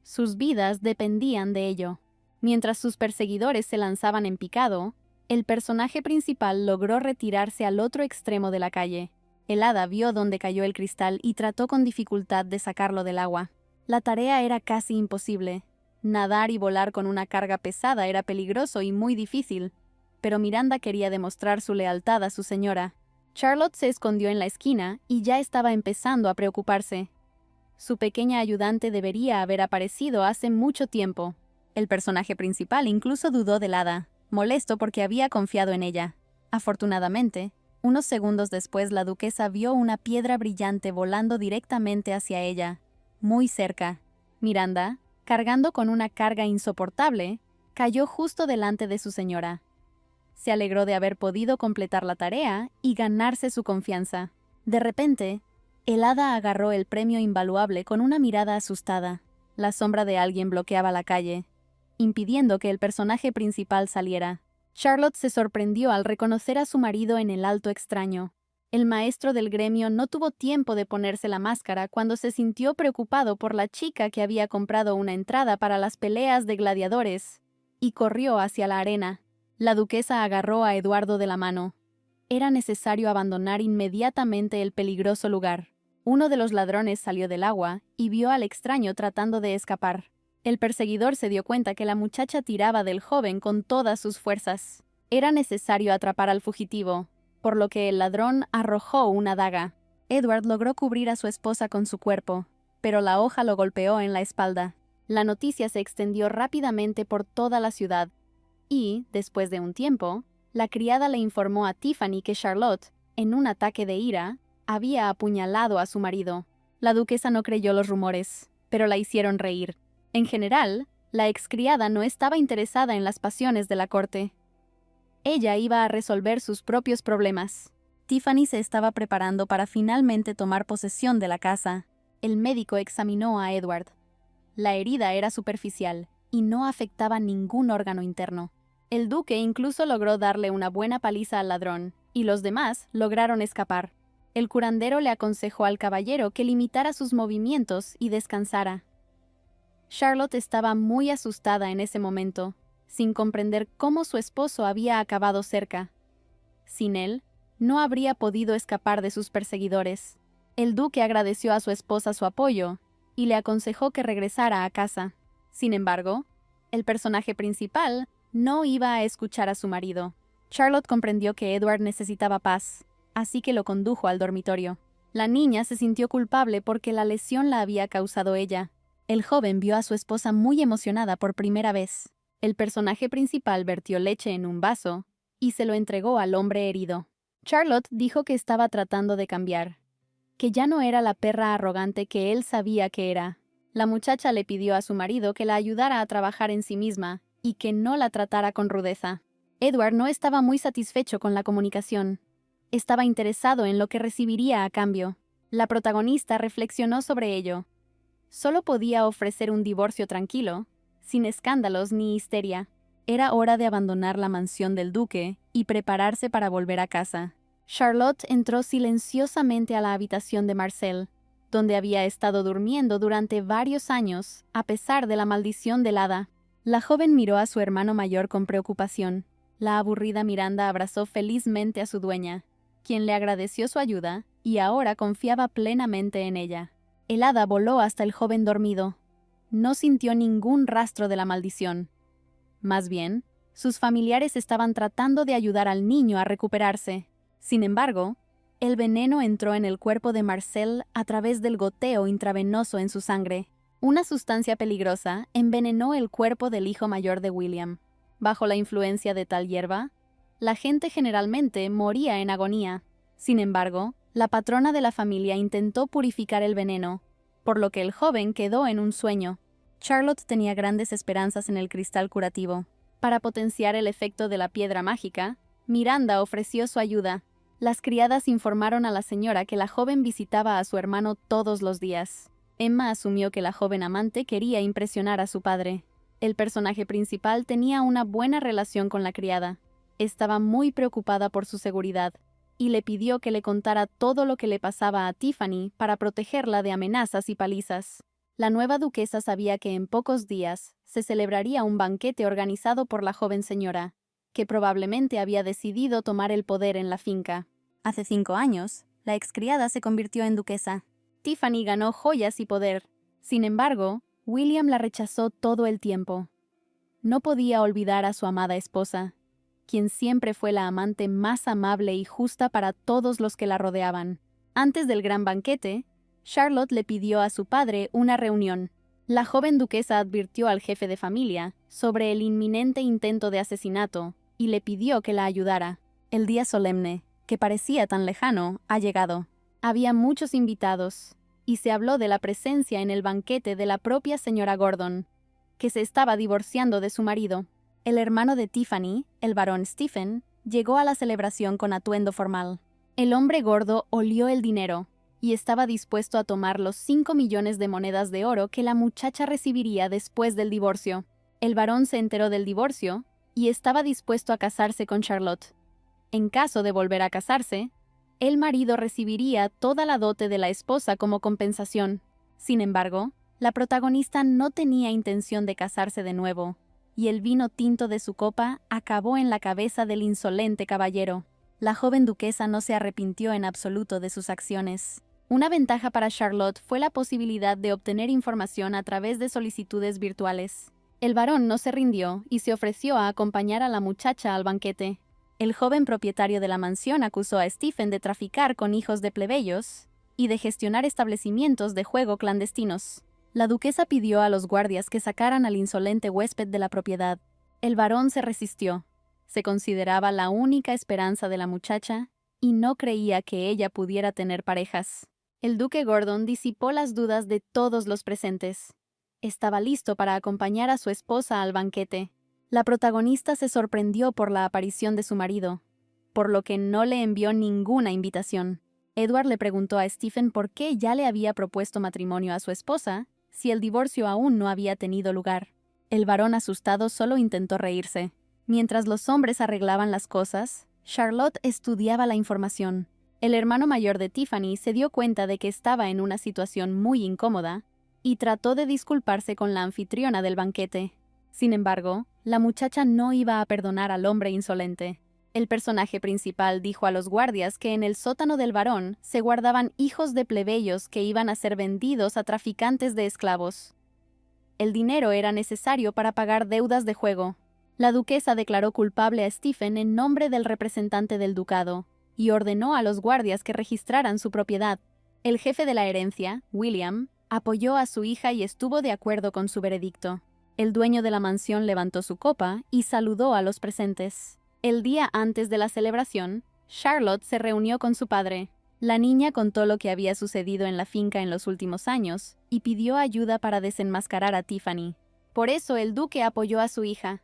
Sus vidas dependían de ello. Mientras sus perseguidores se lanzaban en picado, el personaje principal logró retirarse al otro extremo de la calle. El hada vio dónde cayó el cristal y trató con dificultad de sacarlo del agua. La tarea era casi imposible. Nadar y volar con una carga pesada era peligroso y muy difícil, pero Miranda quería demostrar su lealtad a su señora. Charlotte se escondió en la esquina y ya estaba empezando a preocuparse. Su pequeña ayudante debería haber aparecido hace mucho tiempo. El personaje principal incluso dudó del hada, molesto porque había confiado en ella. Afortunadamente, unos segundos después la duquesa vio una piedra brillante volando directamente hacia ella, muy cerca. Miranda, cargando con una carga insoportable, cayó justo delante de su señora. Se alegró de haber podido completar la tarea y ganarse su confianza. De repente, el hada agarró el premio invaluable con una mirada asustada. La sombra de alguien bloqueaba la calle, impidiendo que el personaje principal saliera. Charlotte se sorprendió al reconocer a su marido en el alto extraño. El maestro del gremio no tuvo tiempo de ponerse la máscara cuando se sintió preocupado por la chica que había comprado una entrada para las peleas de gladiadores, y corrió hacia la arena. La duquesa agarró a Eduardo de la mano. Era necesario abandonar inmediatamente el peligroso lugar. Uno de los ladrones salió del agua y vio al extraño tratando de escapar. El perseguidor se dio cuenta que la muchacha tiraba del joven con todas sus fuerzas. Era necesario atrapar al fugitivo, por lo que el ladrón arrojó una daga. Edward logró cubrir a su esposa con su cuerpo, pero la hoja lo golpeó en la espalda. La noticia se extendió rápidamente por toda la ciudad, y, después de un tiempo, la criada le informó a Tiffany que Charlotte, en un ataque de ira, había apuñalado a su marido. La duquesa no creyó los rumores, pero la hicieron reír. En general, la excriada no estaba interesada en las pasiones de la corte. Ella iba a resolver sus propios problemas. Tiffany se estaba preparando para finalmente tomar posesión de la casa. El médico examinó a Edward. La herida era superficial y no afectaba ningún órgano interno. El duque incluso logró darle una buena paliza al ladrón, y los demás lograron escapar. El curandero le aconsejó al caballero que limitara sus movimientos y descansara. Charlotte estaba muy asustada en ese momento, sin comprender cómo su esposo había acabado cerca. Sin él, no habría podido escapar de sus perseguidores. El duque agradeció a su esposa su apoyo y le aconsejó que regresara a casa. Sin embargo, el personaje principal no iba a escuchar a su marido. Charlotte comprendió que Edward necesitaba paz, así que lo condujo al dormitorio. La niña se sintió culpable porque la lesión la había causado ella. El joven vio a su esposa muy emocionada por primera vez. El personaje principal vertió leche en un vaso y se lo entregó al hombre herido. Charlotte dijo que estaba tratando de cambiar, que ya no era la perra arrogante que él sabía que era. La muchacha le pidió a su marido que la ayudara a trabajar en sí misma y que no la tratara con rudeza. Edward no estaba muy satisfecho con la comunicación. Estaba interesado en lo que recibiría a cambio. La protagonista reflexionó sobre ello. Solo podía ofrecer un divorcio tranquilo, sin escándalos ni histeria. Era hora de abandonar la mansión del duque y prepararse para volver a casa. Charlotte entró silenciosamente a la habitación de Marcel, donde había estado durmiendo durante varios años, a pesar de la maldición del hada. La joven miró a su hermano mayor con preocupación. La aburrida Miranda abrazó felizmente a su dueña, quien le agradeció su ayuda y ahora confiaba plenamente en ella. El hada voló hasta el joven dormido. No sintió ningún rastro de la maldición. Más bien, sus familiares estaban tratando de ayudar al niño a recuperarse. Sin embargo, el veneno entró en el cuerpo de Marcel a través del goteo intravenoso en su sangre. Una sustancia peligrosa envenenó el cuerpo del hijo mayor de William. Bajo la influencia de tal hierba, la gente generalmente moría en agonía. Sin embargo, la patrona de la familia intentó purificar el veneno, por lo que el joven quedó en un sueño. Charlotte tenía grandes esperanzas en el cristal curativo. Para potenciar el efecto de la piedra mágica, Miranda ofreció su ayuda. Las criadas informaron a la señora que la joven visitaba a su hermano todos los días. Emma asumió que la joven amante quería impresionar a su padre. El personaje principal tenía una buena relación con la criada. Estaba muy preocupada por su seguridad y le pidió que le contara todo lo que le pasaba a Tiffany para protegerla de amenazas y palizas. La nueva duquesa sabía que en pocos días se celebraría un banquete organizado por la joven señora, que probablemente había decidido tomar el poder en la finca. Hace 5 años, la excriada se convirtió en duquesa. Tiffany ganó joyas y poder. Sin embargo, William la rechazó todo el tiempo. No podía olvidar a su amada esposa, quien siempre fue la amante más amable y justa para todos los que la rodeaban. Antes del gran banquete, Charlotte le pidió a su padre una reunión. La joven duquesa advirtió al jefe de familia sobre el inminente intento de asesinato y le pidió que la ayudara. El día solemne, que parecía tan lejano, ha llegado. Había muchos invitados, y se habló de la presencia en el banquete de la propia señora Gordon, que se estaba divorciando de su marido. El hermano de Tiffany, el barón Stephen, llegó a la celebración con atuendo formal. El hombre gordo olió el dinero y estaba dispuesto a tomar los 5 millones de monedas de oro que la muchacha recibiría después del divorcio. El barón se enteró del divorcio y estaba dispuesto a casarse con Charlotte. En caso de volver a casarse, el marido recibiría toda la dote de la esposa como compensación. Sin embargo, la protagonista no tenía intención de casarse de nuevo, y el vino tinto de su copa acabó en la cabeza del insolente caballero. La joven duquesa no se arrepintió en absoluto de sus acciones. Una ventaja para Charlotte fue la posibilidad de obtener información a través de solicitudes virtuales. El varón no se rindió y se ofreció a acompañar a la muchacha al banquete. El joven propietario de la mansión acusó a Stephen de traficar con hijos de plebeyos y de gestionar establecimientos de juego clandestinos. La duquesa pidió a los guardias que sacaran al insolente huésped de la propiedad. El varón se resistió. Se consideraba la única esperanza de la muchacha y no creía que ella pudiera tener parejas. El duque Gordon disipó las dudas de todos los presentes. Estaba listo para acompañar a su esposa al banquete. La protagonista se sorprendió por la aparición de su marido, por lo que no le envió ninguna invitación. Edward le preguntó a Stephen por qué ya le había propuesto matrimonio a su esposa si el divorcio aún no había tenido lugar. El varón asustado solo intentó reírse. Mientras los hombres arreglaban las cosas, Charlotte estudiaba la información. El hermano mayor de Tiffany se dio cuenta de que estaba en una situación muy incómoda y trató de disculparse con la anfitriona del banquete. Sin embargo, la muchacha no iba a perdonar al hombre insolente. El personaje principal dijo a los guardias que en el sótano del varón se guardaban hijos de plebeyos que iban a ser vendidos a traficantes de esclavos. El dinero era necesario para pagar deudas de juego. La duquesa declaró culpable a Stephen en nombre del representante del ducado y ordenó a los guardias que registraran su propiedad. El jefe de la herencia, William, apoyó a su hija y estuvo de acuerdo con su veredicto. El dueño de la mansión levantó su copa y saludó a los presentes. El día antes de la celebración, Charlotte se reunió con su padre. La niña contó lo que había sucedido en la finca en los últimos años y pidió ayuda para desenmascarar a Tiffany. Por eso el duque apoyó a su hija.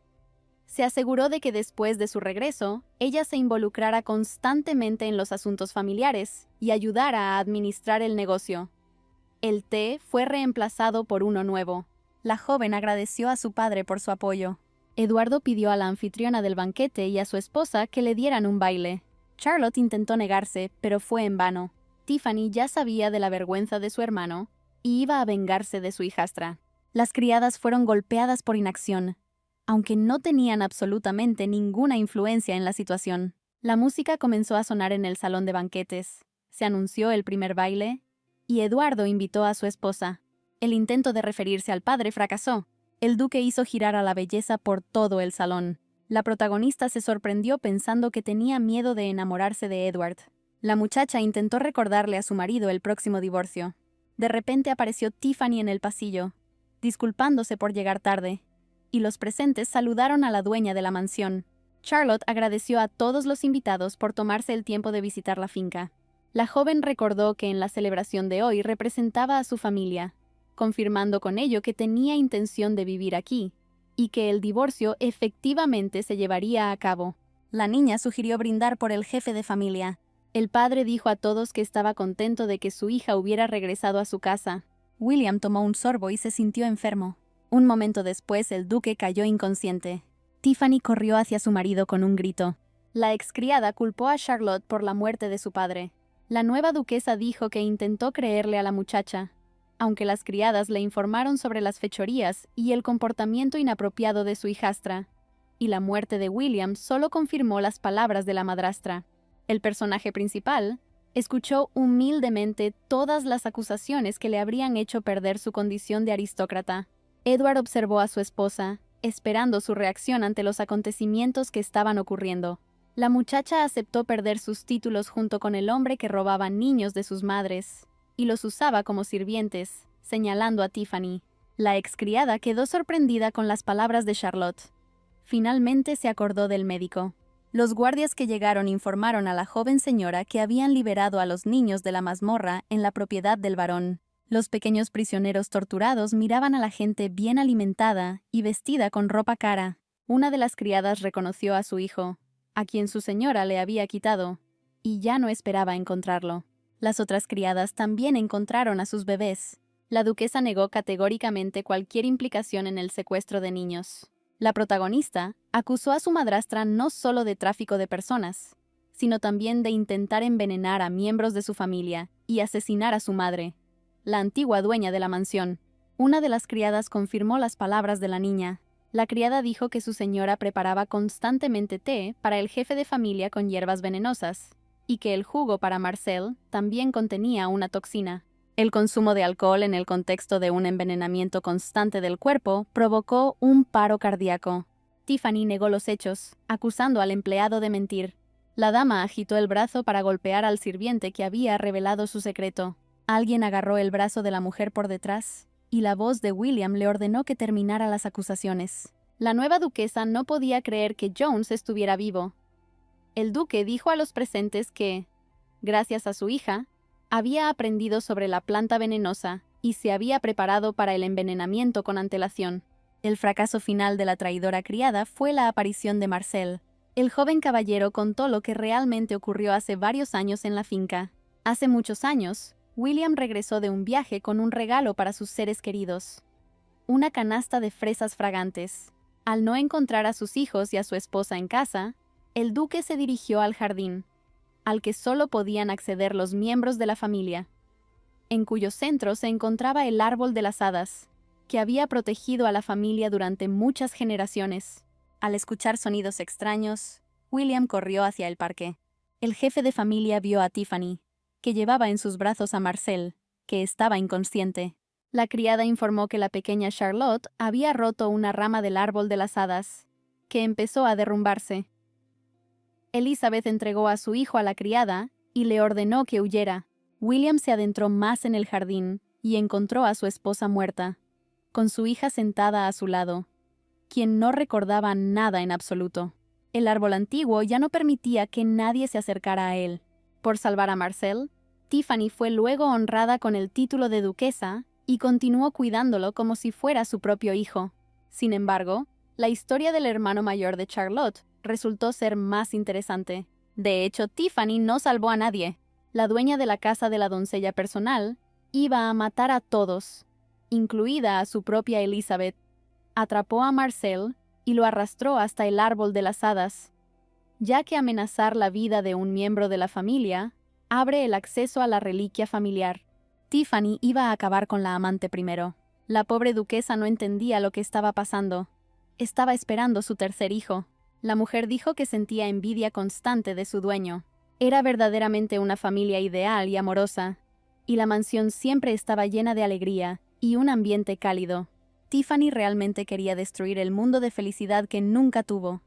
Se aseguró de que después de su regreso, ella se involucrara constantemente en los asuntos familiares y ayudara a administrar el negocio. El té fue reemplazado por uno nuevo. La joven agradeció a su padre por su apoyo. Eduardo pidió a la anfitriona del banquete y a su esposa que le dieran un baile. Charlotte intentó negarse, pero fue en vano. Tiffany ya sabía de la vergüenza de su hermano y iba a vengarse de su hijastra. Las criadas fueron golpeadas por inacción, aunque no tenían absolutamente ninguna influencia en la situación. La música comenzó a sonar en el salón de banquetes. Se anunció el primer baile y Eduardo invitó a su esposa. El intento de referirse al padre fracasó. El duque hizo girar a la belleza por todo el salón. La protagonista se sorprendió pensando que tenía miedo de enamorarse de Edward. La muchacha intentó recordarle a su marido el próximo divorcio. De repente apareció Tiffany en el pasillo, disculpándose por llegar tarde, y los presentes saludaron a la dueña de la mansión. Charlotte agradeció a todos los invitados por tomarse el tiempo de visitar la finca. La joven recordó que en la celebración de hoy representaba a su familia, confirmando con ello que tenía intención de vivir aquí, y que el divorcio efectivamente se llevaría a cabo. La niña sugirió brindar por el jefe de familia. El padre dijo a todos que estaba contento de que su hija hubiera regresado a su casa. William tomó un sorbo y se sintió enfermo. Un momento después, el duque cayó inconsciente. Tiffany corrió hacia su marido con un grito. La excriada culpó a Charlotte por la muerte de su padre. La nueva duquesa dijo que intentó creerle a la muchacha, aunque las criadas le informaron sobre las fechorías y el comportamiento inapropiado de su hijastra, y la muerte de William solo confirmó las palabras de la madrastra. El personaje principal escuchó humildemente todas las acusaciones que le habrían hecho perder su condición de aristócrata. Edward observó a su esposa, esperando su reacción ante los acontecimientos que estaban ocurriendo. La muchacha aceptó perder sus títulos junto con el hombre que robaba niños de sus madres y los usaba como sirvientes, señalando a Tiffany. La excriada quedó sorprendida con las palabras de Charlotte. Finalmente se acordó del médico. Los guardias que llegaron informaron a la joven señora que habían liberado a los niños de la mazmorra en la propiedad del varón. Los pequeños prisioneros torturados miraban a la gente bien alimentada y vestida con ropa cara. Una de las criadas reconoció a su hijo, a quien su señora le había quitado, y ya no esperaba encontrarlo. Las otras criadas también encontraron a sus bebés. La duquesa negó categóricamente cualquier implicación en el secuestro de niños. La protagonista acusó a su madrastra no solo de tráfico de personas, sino también de intentar envenenar a miembros de su familia y asesinar a su madre, la antigua dueña de la mansión. Una de las criadas confirmó las palabras de la niña. La criada dijo que su señora preparaba constantemente té para el jefe de familia con hierbas venenosas, y que el jugo para Marcel también contenía una toxina. El consumo de alcohol en el contexto de un envenenamiento constante del cuerpo provocó un paro cardíaco. Tiffany negó los hechos, acusando al empleado de mentir. La dama agitó el brazo para golpear al sirviente que había revelado su secreto. Alguien agarró el brazo de la mujer por detrás, y la voz de William le ordenó que terminara las acusaciones. La nueva duquesa no podía creer que Jones estuviera vivo. El duque dijo a los presentes que, gracias a su hija, había aprendido sobre la planta venenosa y se había preparado para el envenenamiento con antelación. El fracaso final de la traidora criada fue la aparición de Marcel. El joven caballero contó lo que realmente ocurrió hace varios años en la finca. Hace muchos años, William regresó de un viaje con un regalo para sus seres queridos: una canasta de fresas fragantes. Al no encontrar a sus hijos y a su esposa en casa, el duque se dirigió al jardín, al que solo podían acceder los miembros de la familia, en cuyo centro se encontraba el árbol de las hadas, que había protegido a la familia durante muchas generaciones. Al escuchar sonidos extraños, William corrió hacia el parque. El jefe de familia vio a Tiffany, que llevaba en sus brazos a Marcel, que estaba inconsciente. La criada informó que la pequeña Charlotte había roto una rama del árbol de las hadas, que empezó a derrumbarse. Elizabeth entregó a su hijo a la criada y le ordenó que huyera. William se adentró más en el jardín y encontró a su esposa muerta, con su hija sentada a su lado, quien no recordaba nada en absoluto. El árbol antiguo ya no permitía que nadie se acercara a él. Por salvar a Marcel, Tiffany fue luego honrada con el título de duquesa y continuó cuidándolo como si fuera su propio hijo. Sin embargo, la historia del hermano mayor de Charlotte resultó ser más interesante. De hecho, Tiffany no salvó a nadie. La dueña de la casa de la doncella personal iba a matar a todos, incluida a su propia Elizabeth. Atrapó a Marcel y lo arrastró hasta el árbol de las hadas, ya que amenazar la vida de un miembro de la familia abre el acceso a la reliquia familiar. Tiffany iba a acabar con la amante primero. La pobre duquesa no entendía lo que estaba pasando. Estaba esperando su tercer hijo. La mujer dijo que sentía envidia constante de su dueño. Era verdaderamente una familia ideal y amorosa, y la mansión siempre estaba llena de alegría y un ambiente cálido. Tiffany realmente quería destruir el mundo de felicidad que nunca tuvo.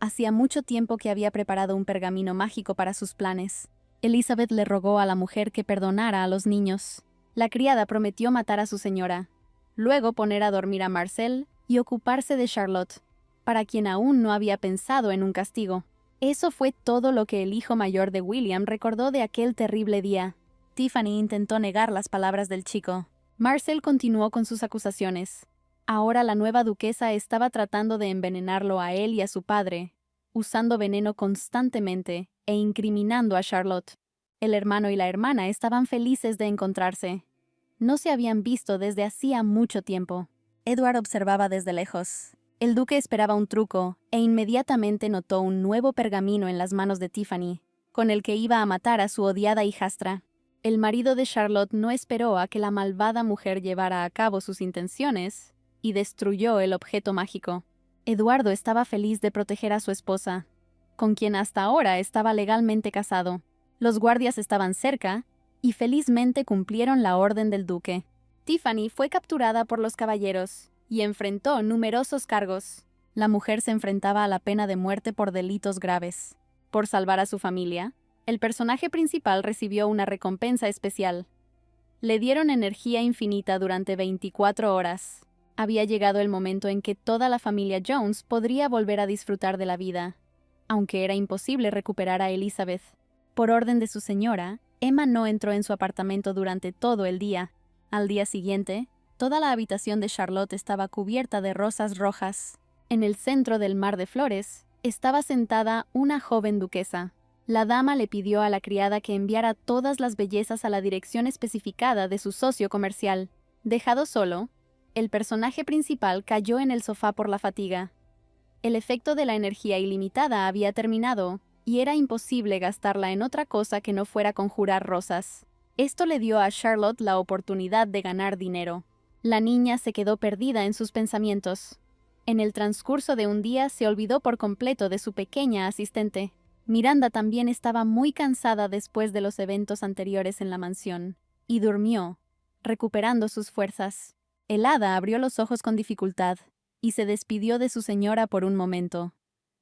Hacía mucho tiempo que había preparado un pergamino mágico para sus planes. Elizabeth le rogó a la mujer que perdonara a los niños. La criada prometió matar a su señora, luego poner a dormir a Marcel y ocuparse de Charlotte, para quien aún no había pensado en un castigo. Eso fue todo lo que el hijo mayor de William recordó de aquel terrible día. Tiffany intentó negar las palabras del chico. Marcel continuó con sus acusaciones. Ahora la nueva duquesa estaba tratando de envenenarlo a él y a su padre, usando veneno constantemente e incriminando a Charlotte. El hermano y la hermana estaban felices de encontrarse. No se habían visto desde hacía mucho tiempo. Edward observaba desde lejos. El duque esperaba un truco e inmediatamente notó un nuevo pergamino en las manos de Tiffany, con el que iba a matar a su odiada hijastra. El marido de Charlotte no esperó a que la malvada mujer llevara a cabo sus intenciones y destruyó el objeto mágico. Eduardo estaba feliz de proteger a su esposa, con quien hasta ahora estaba legalmente casado. Los guardias estaban cerca y felizmente cumplieron la orden del duque. Tiffany fue capturada por los caballeros y enfrentó numerosos cargos. La mujer se enfrentaba a la pena de muerte por delitos graves. Por salvar a su familia, el personaje principal recibió una recompensa especial. Le dieron energía infinita durante 24 horas. Había llegado el momento en que toda la familia Jones podría volver a disfrutar de la vida, aunque era imposible recuperar a Elizabeth. Por orden de su señora, Emma no entró en su apartamento durante todo el día. Al día siguiente, toda la habitación de Charlotte estaba cubierta de rosas rojas. En el centro del mar de flores, estaba sentada una joven duquesa. La dama le pidió a la criada que enviara todas las bellezas a la dirección especificada de su socio comercial. Dejado solo, el personaje principal cayó en el sofá por la fatiga. El efecto de la energía ilimitada había terminado, y era imposible gastarla en otra cosa que no fuera conjurar rosas. Esto le dio a Charlotte la oportunidad de ganar dinero. La niña se quedó perdida en sus pensamientos. En el transcurso de un día se olvidó por completo de su pequeña asistente. Miranda también estaba muy cansada después de los eventos anteriores en la mansión, y durmió, recuperando sus fuerzas. El hada abrió los ojos con dificultad, y se despidió de su señora por un momento.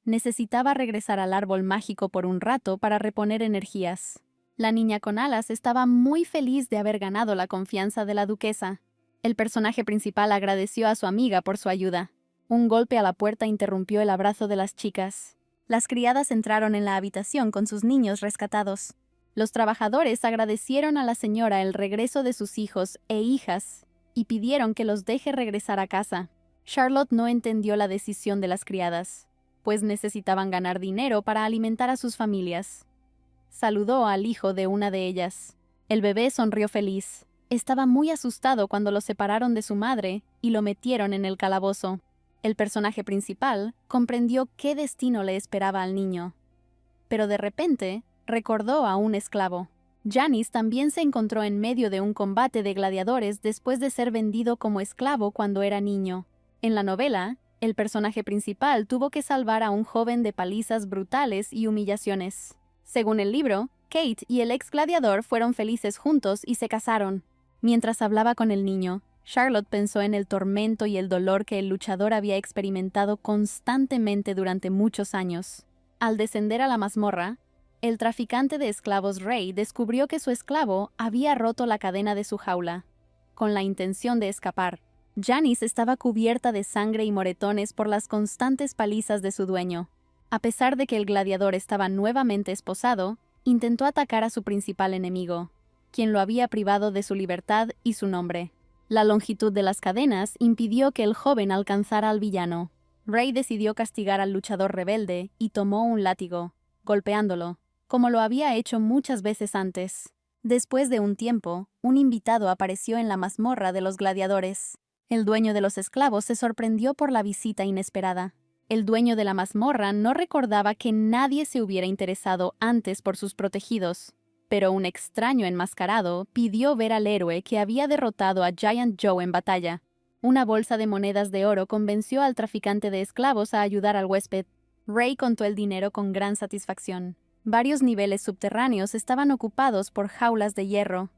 Necesitaba regresar al árbol mágico por un rato para reponer energías. La niña con alas estaba muy feliz de haber ganado la confianza de la duquesa. El personaje principal agradeció a su amiga por su ayuda. Un golpe a la puerta interrumpió el abrazo de las chicas. Las criadas entraron en la habitación con sus niños rescatados. Los trabajadores agradecieron a la señora el regreso de sus hijos e hijas y pidieron que los deje regresar a casa. Charlotte no entendió la decisión de las criadas, pues necesitaban ganar dinero para alimentar a sus familias. Saludó al hijo de una de ellas. El bebé sonrió feliz. Estaba muy asustado cuando lo separaron de su madre y lo metieron en el calabozo. El personaje principal comprendió qué destino le esperaba al niño. Pero de repente, recordó a un esclavo. Janice también se encontró en medio de un combate de gladiadores después de ser vendido como esclavo cuando era niño. En la novela, el personaje principal tuvo que salvar a un joven de palizas brutales y humillaciones. Según el libro, Kate y el ex gladiador fueron felices juntos y se casaron. Mientras hablaba con el niño, Charlotte pensó en el tormento y el dolor que el luchador había experimentado constantemente durante muchos años. Al descender a la mazmorra, el traficante de esclavos Ray descubrió que su esclavo había roto la cadena de su jaula, con la intención de escapar. Janice estaba cubierta de sangre y moretones por las constantes palizas de su dueño. A pesar de que el gladiador estaba nuevamente esposado, intentó atacar a su principal enemigo, quien lo había privado de su libertad y su nombre. La longitud de las cadenas impidió que el joven alcanzara al villano. Ray decidió castigar al luchador rebelde y tomó un látigo, golpeándolo, como lo había hecho muchas veces antes. Después de un tiempo, un invitado apareció en la mazmorra de los gladiadores. El dueño de los esclavos se sorprendió por la visita inesperada. El dueño de la mazmorra no recordaba que nadie se hubiera interesado antes por sus protegidos, pero un extraño enmascarado pidió ver al héroe que había derrotado a Giant Joe en batalla. Una bolsa de monedas de oro convenció al traficante de esclavos a ayudar al huésped. Ray contó el dinero con gran satisfacción. Varios niveles subterráneos estaban ocupados por jaulas de hierro,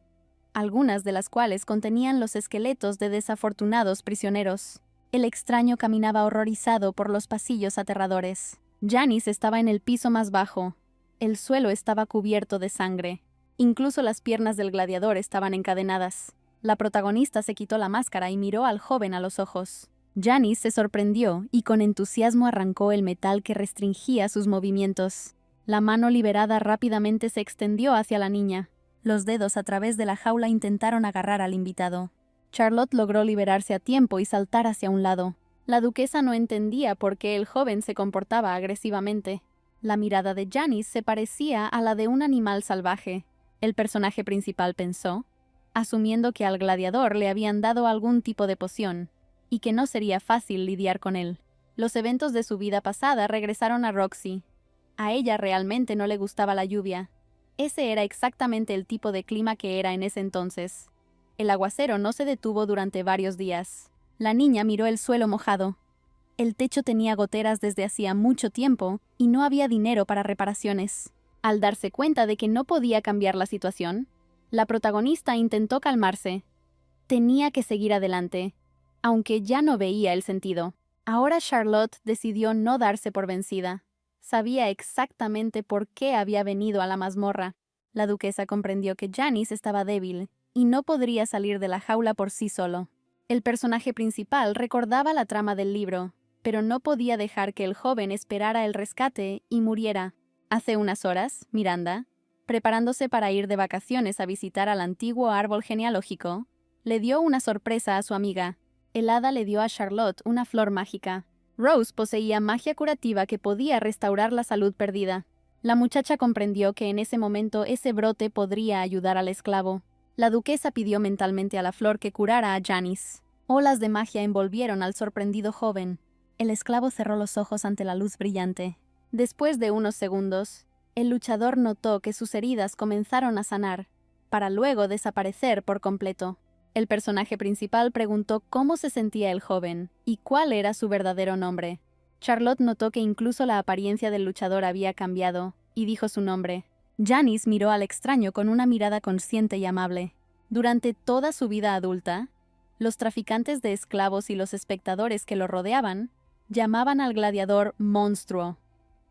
algunas de las cuales contenían los esqueletos de desafortunados prisioneros. El extraño caminaba horrorizado por los pasillos aterradores. Janice estaba en el piso más bajo. El suelo estaba cubierto de sangre. Incluso las piernas del gladiador estaban encadenadas. La protagonista se quitó la máscara y miró al joven a los ojos. Janice se sorprendió y con entusiasmo arrancó el metal que restringía sus movimientos. La mano liberada rápidamente se extendió hacia la niña. Los dedos a través de la jaula intentaron agarrar al invitado. Charlotte logró liberarse a tiempo y saltar hacia un lado. La duquesa no entendía por qué el joven se comportaba agresivamente. La mirada de Janice se parecía a la de un animal salvaje. El personaje principal pensó, asumiendo que al gladiador le habían dado algún tipo de poción, y que no sería fácil lidiar con él. Los eventos de su vida pasada regresaron a Roxy. A ella realmente no le gustaba la lluvia. Ese era exactamente el tipo de clima que era en ese entonces. El aguacero no se detuvo durante varios días. La niña miró el suelo mojado. El techo tenía goteras desde hacía mucho tiempo y no había dinero para reparaciones. Al darse cuenta de que no podía cambiar la situación, la protagonista intentó calmarse. Tenía que seguir adelante, aunque ya no veía el sentido. Ahora Charlotte decidió no darse por vencida. Sabía exactamente por qué había venido a la mazmorra. La duquesa comprendió que Janice estaba débil y no podría salir de la jaula por sí solo. El personaje principal recordaba la trama del libro, pero no podía dejar que el joven esperara el rescate y muriera. Hace unas horas, Miranda, preparándose para ir de vacaciones a visitar al antiguo árbol genealógico, le dio una sorpresa a su amiga. El hada le dio a Charlotte una flor mágica. Rose poseía magia curativa que podía restaurar la salud perdida. La muchacha comprendió que en ese momento ese brote podría ayudar al esclavo. La duquesa pidió mentalmente a la flor que curara a Janice. Olas de magia envolvieron al sorprendido joven. El esclavo cerró los ojos ante la luz brillante. Después de unos segundos, el luchador notó que sus heridas comenzaron a sanar, para luego desaparecer por completo. El personaje principal preguntó cómo se sentía el joven y cuál era su verdadero nombre. Charlotte notó que incluso la apariencia del luchador había cambiado y dijo su nombre. Janice miró al extraño con una mirada consciente y amable. Durante toda su vida adulta, los traficantes de esclavos y los espectadores que lo rodeaban llamaban al gladiador monstruo.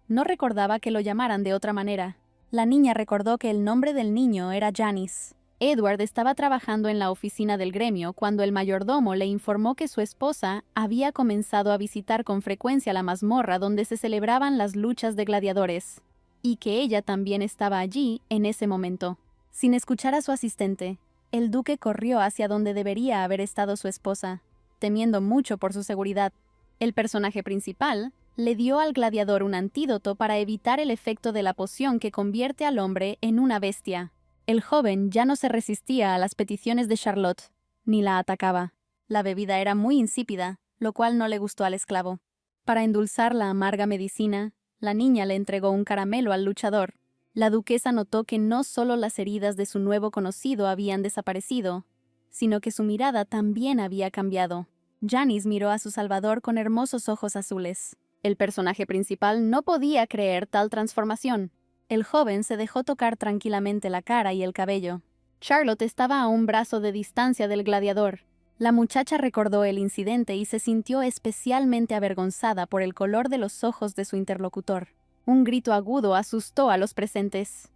No recordaba que lo llamaran de otra manera. La niña recordó que el nombre del niño era Janice. Edward estaba trabajando en la oficina del gremio cuando el mayordomo le informó que su esposa había comenzado a visitar con frecuencia la mazmorra donde se celebraban las luchas de gladiadores, y que ella también estaba allí en ese momento. Sin escuchar a su asistente, el duque corrió hacia donde debería haber estado su esposa, temiendo mucho por su seguridad. El personaje principal le dio al gladiador un antídoto para evitar el efecto de la poción que convierte al hombre en una bestia. El joven ya no se resistía a las peticiones de Charlotte, ni la atacaba. La bebida era muy insípida, lo cual no le gustó al esclavo. Para endulzar la amarga medicina, la niña le entregó un caramelo al luchador. La duquesa notó que no solo las heridas de su nuevo conocido habían desaparecido, sino que su mirada también había cambiado. Janice miró a su salvador con hermosos ojos azules. El personaje principal no podía creer tal transformación. El joven se dejó tocar tranquilamente la cara y el cabello. Charlotte estaba a un brazo de distancia del gladiador. La muchacha recordó el incidente y se sintió especialmente avergonzada por el color de los ojos de su interlocutor. Un grito agudo asustó a los presentes.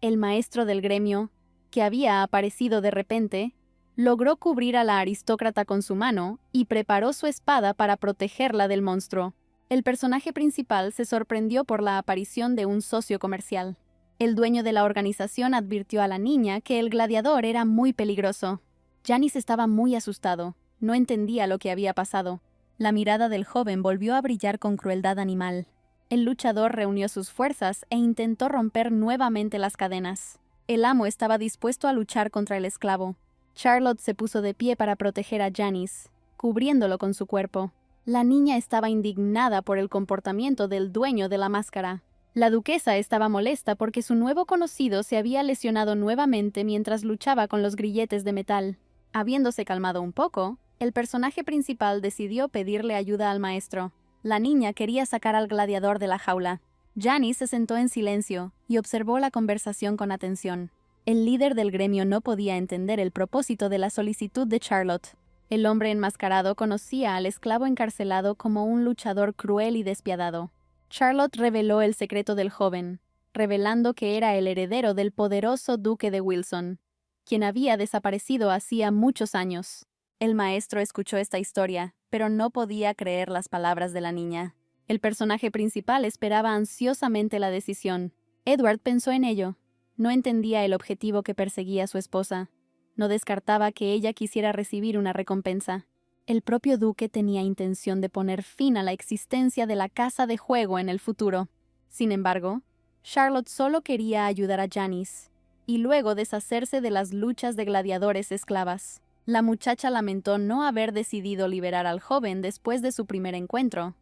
El maestro del gremio, que había aparecido de repente, logró cubrir a la aristócrata con su mano y preparó su espada para protegerla del monstruo. El personaje principal se sorprendió por la aparición de un socio comercial. El dueño de la organización advirtió a la niña que el gladiador era muy peligroso. Janice estaba muy asustado, no entendía lo que había pasado. La mirada del joven volvió a brillar con crueldad animal. El luchador reunió sus fuerzas e intentó romper nuevamente las cadenas. El amo estaba dispuesto a luchar contra el esclavo. Charlotte se puso de pie para proteger a Janice, cubriéndolo con su cuerpo. La niña estaba indignada por el comportamiento del dueño de la máscara. La duquesa estaba molesta porque su nuevo conocido se había lesionado nuevamente mientras luchaba con los grilletes de metal. Habiéndose calmado un poco, el personaje principal decidió pedirle ayuda al maestro. La niña quería sacar al gladiador de la jaula. Janice se sentó en silencio y observó la conversación con atención. El líder del gremio no podía entender el propósito de la solicitud de Charlotte. El hombre enmascarado conocía al esclavo encarcelado como un luchador cruel y despiadado. Charlotte reveló el secreto del joven, revelando que era el heredero del poderoso duque de Wilson, quien había desaparecido hacía muchos años. El maestro escuchó esta historia, pero no podía creer las palabras de la niña. El personaje principal esperaba ansiosamente la decisión. Edward pensó en ello. No entendía el objetivo que perseguía su esposa. No descartaba que ella quisiera recibir una recompensa. El propio duque tenía intención de poner fin a la existencia de la casa de juego en el futuro. Sin embargo, Charlotte solo quería ayudar a Janice, y luego deshacerse de las luchas de gladiadores esclavas. La muchacha lamentó no haber decidido liberar al joven después de su primer encuentro,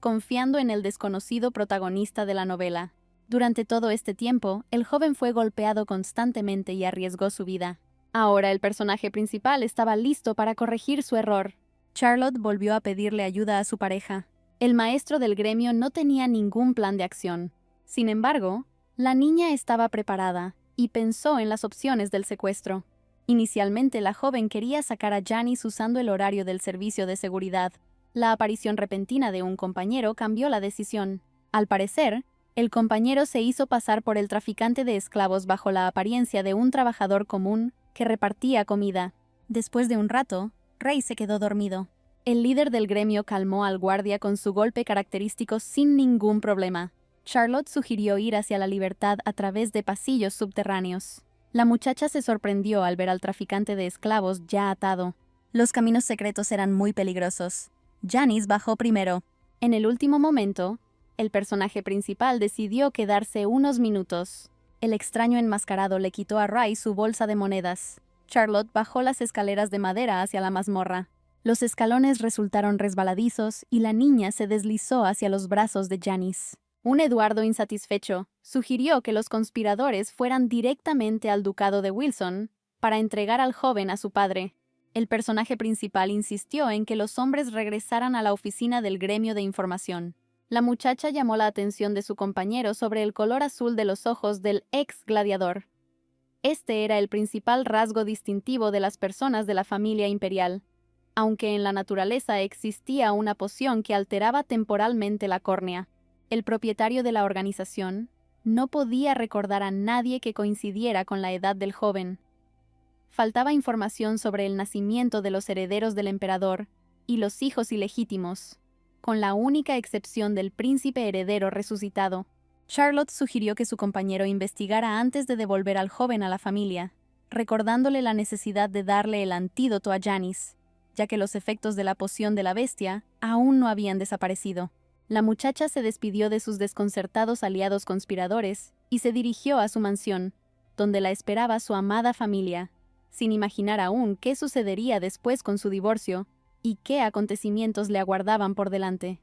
confiando en el desconocido protagonista de la novela. Durante todo este tiempo, el joven fue golpeado constantemente y arriesgó su vida. Ahora el personaje principal estaba listo para corregir su error. Charlotte volvió a pedirle ayuda a su pareja. El maestro del gremio no tenía ningún plan de acción. Sin embargo, la niña estaba preparada y pensó en las opciones del secuestro. Inicialmente, la joven quería sacar a Janice usando el horario del servicio de seguridad. La aparición repentina de un compañero cambió la decisión. Al parecer, el compañero se hizo pasar por el traficante de esclavos bajo la apariencia de un trabajador común que repartía comida. Después de un rato, Ray se quedó dormido. El líder del gremio calmó al guardia con su golpe característico sin ningún problema. Charlotte sugirió ir hacia la libertad a través de pasillos subterráneos. La muchacha se sorprendió al ver al traficante de esclavos ya atado. Los caminos secretos eran muy peligrosos. Janice bajó primero. En el último momento, el personaje principal decidió quedarse unos minutos. El extraño enmascarado le quitó a Ray su bolsa de monedas. Charlotte bajó las escaleras de madera hacia la mazmorra. Los escalones resultaron resbaladizos y la niña se deslizó hacia los brazos de Janice. Un Eduardo insatisfecho sugirió que los conspiradores fueran directamente al ducado de Wilson para entregar al joven a su padre. El personaje principal insistió en que los hombres regresaran a la oficina del gremio de información. La muchacha llamó la atención de su compañero sobre el color azul de los ojos del ex gladiador. Este era el principal rasgo distintivo de las personas de la familia imperial, aunque en la naturaleza existía una poción que alteraba temporalmente la córnea. El propietario de la organización no podía recordar a nadie que coincidiera con la edad del joven. Faltaba información sobre el nacimiento de los herederos del emperador y los hijos ilegítimos, con la única excepción del príncipe heredero resucitado. Charlotte sugirió que su compañero investigara antes de devolver al joven a la familia, recordándole la necesidad de darle el antídoto a Janice, ya que los efectos de la poción de la bestia aún no habían desaparecido. La muchacha se despidió de sus desconcertados aliados conspiradores y se dirigió a su mansión, donde la esperaba su amada familia, sin imaginar aún qué sucedería después con su divorcio y qué acontecimientos le aguardaban por delante.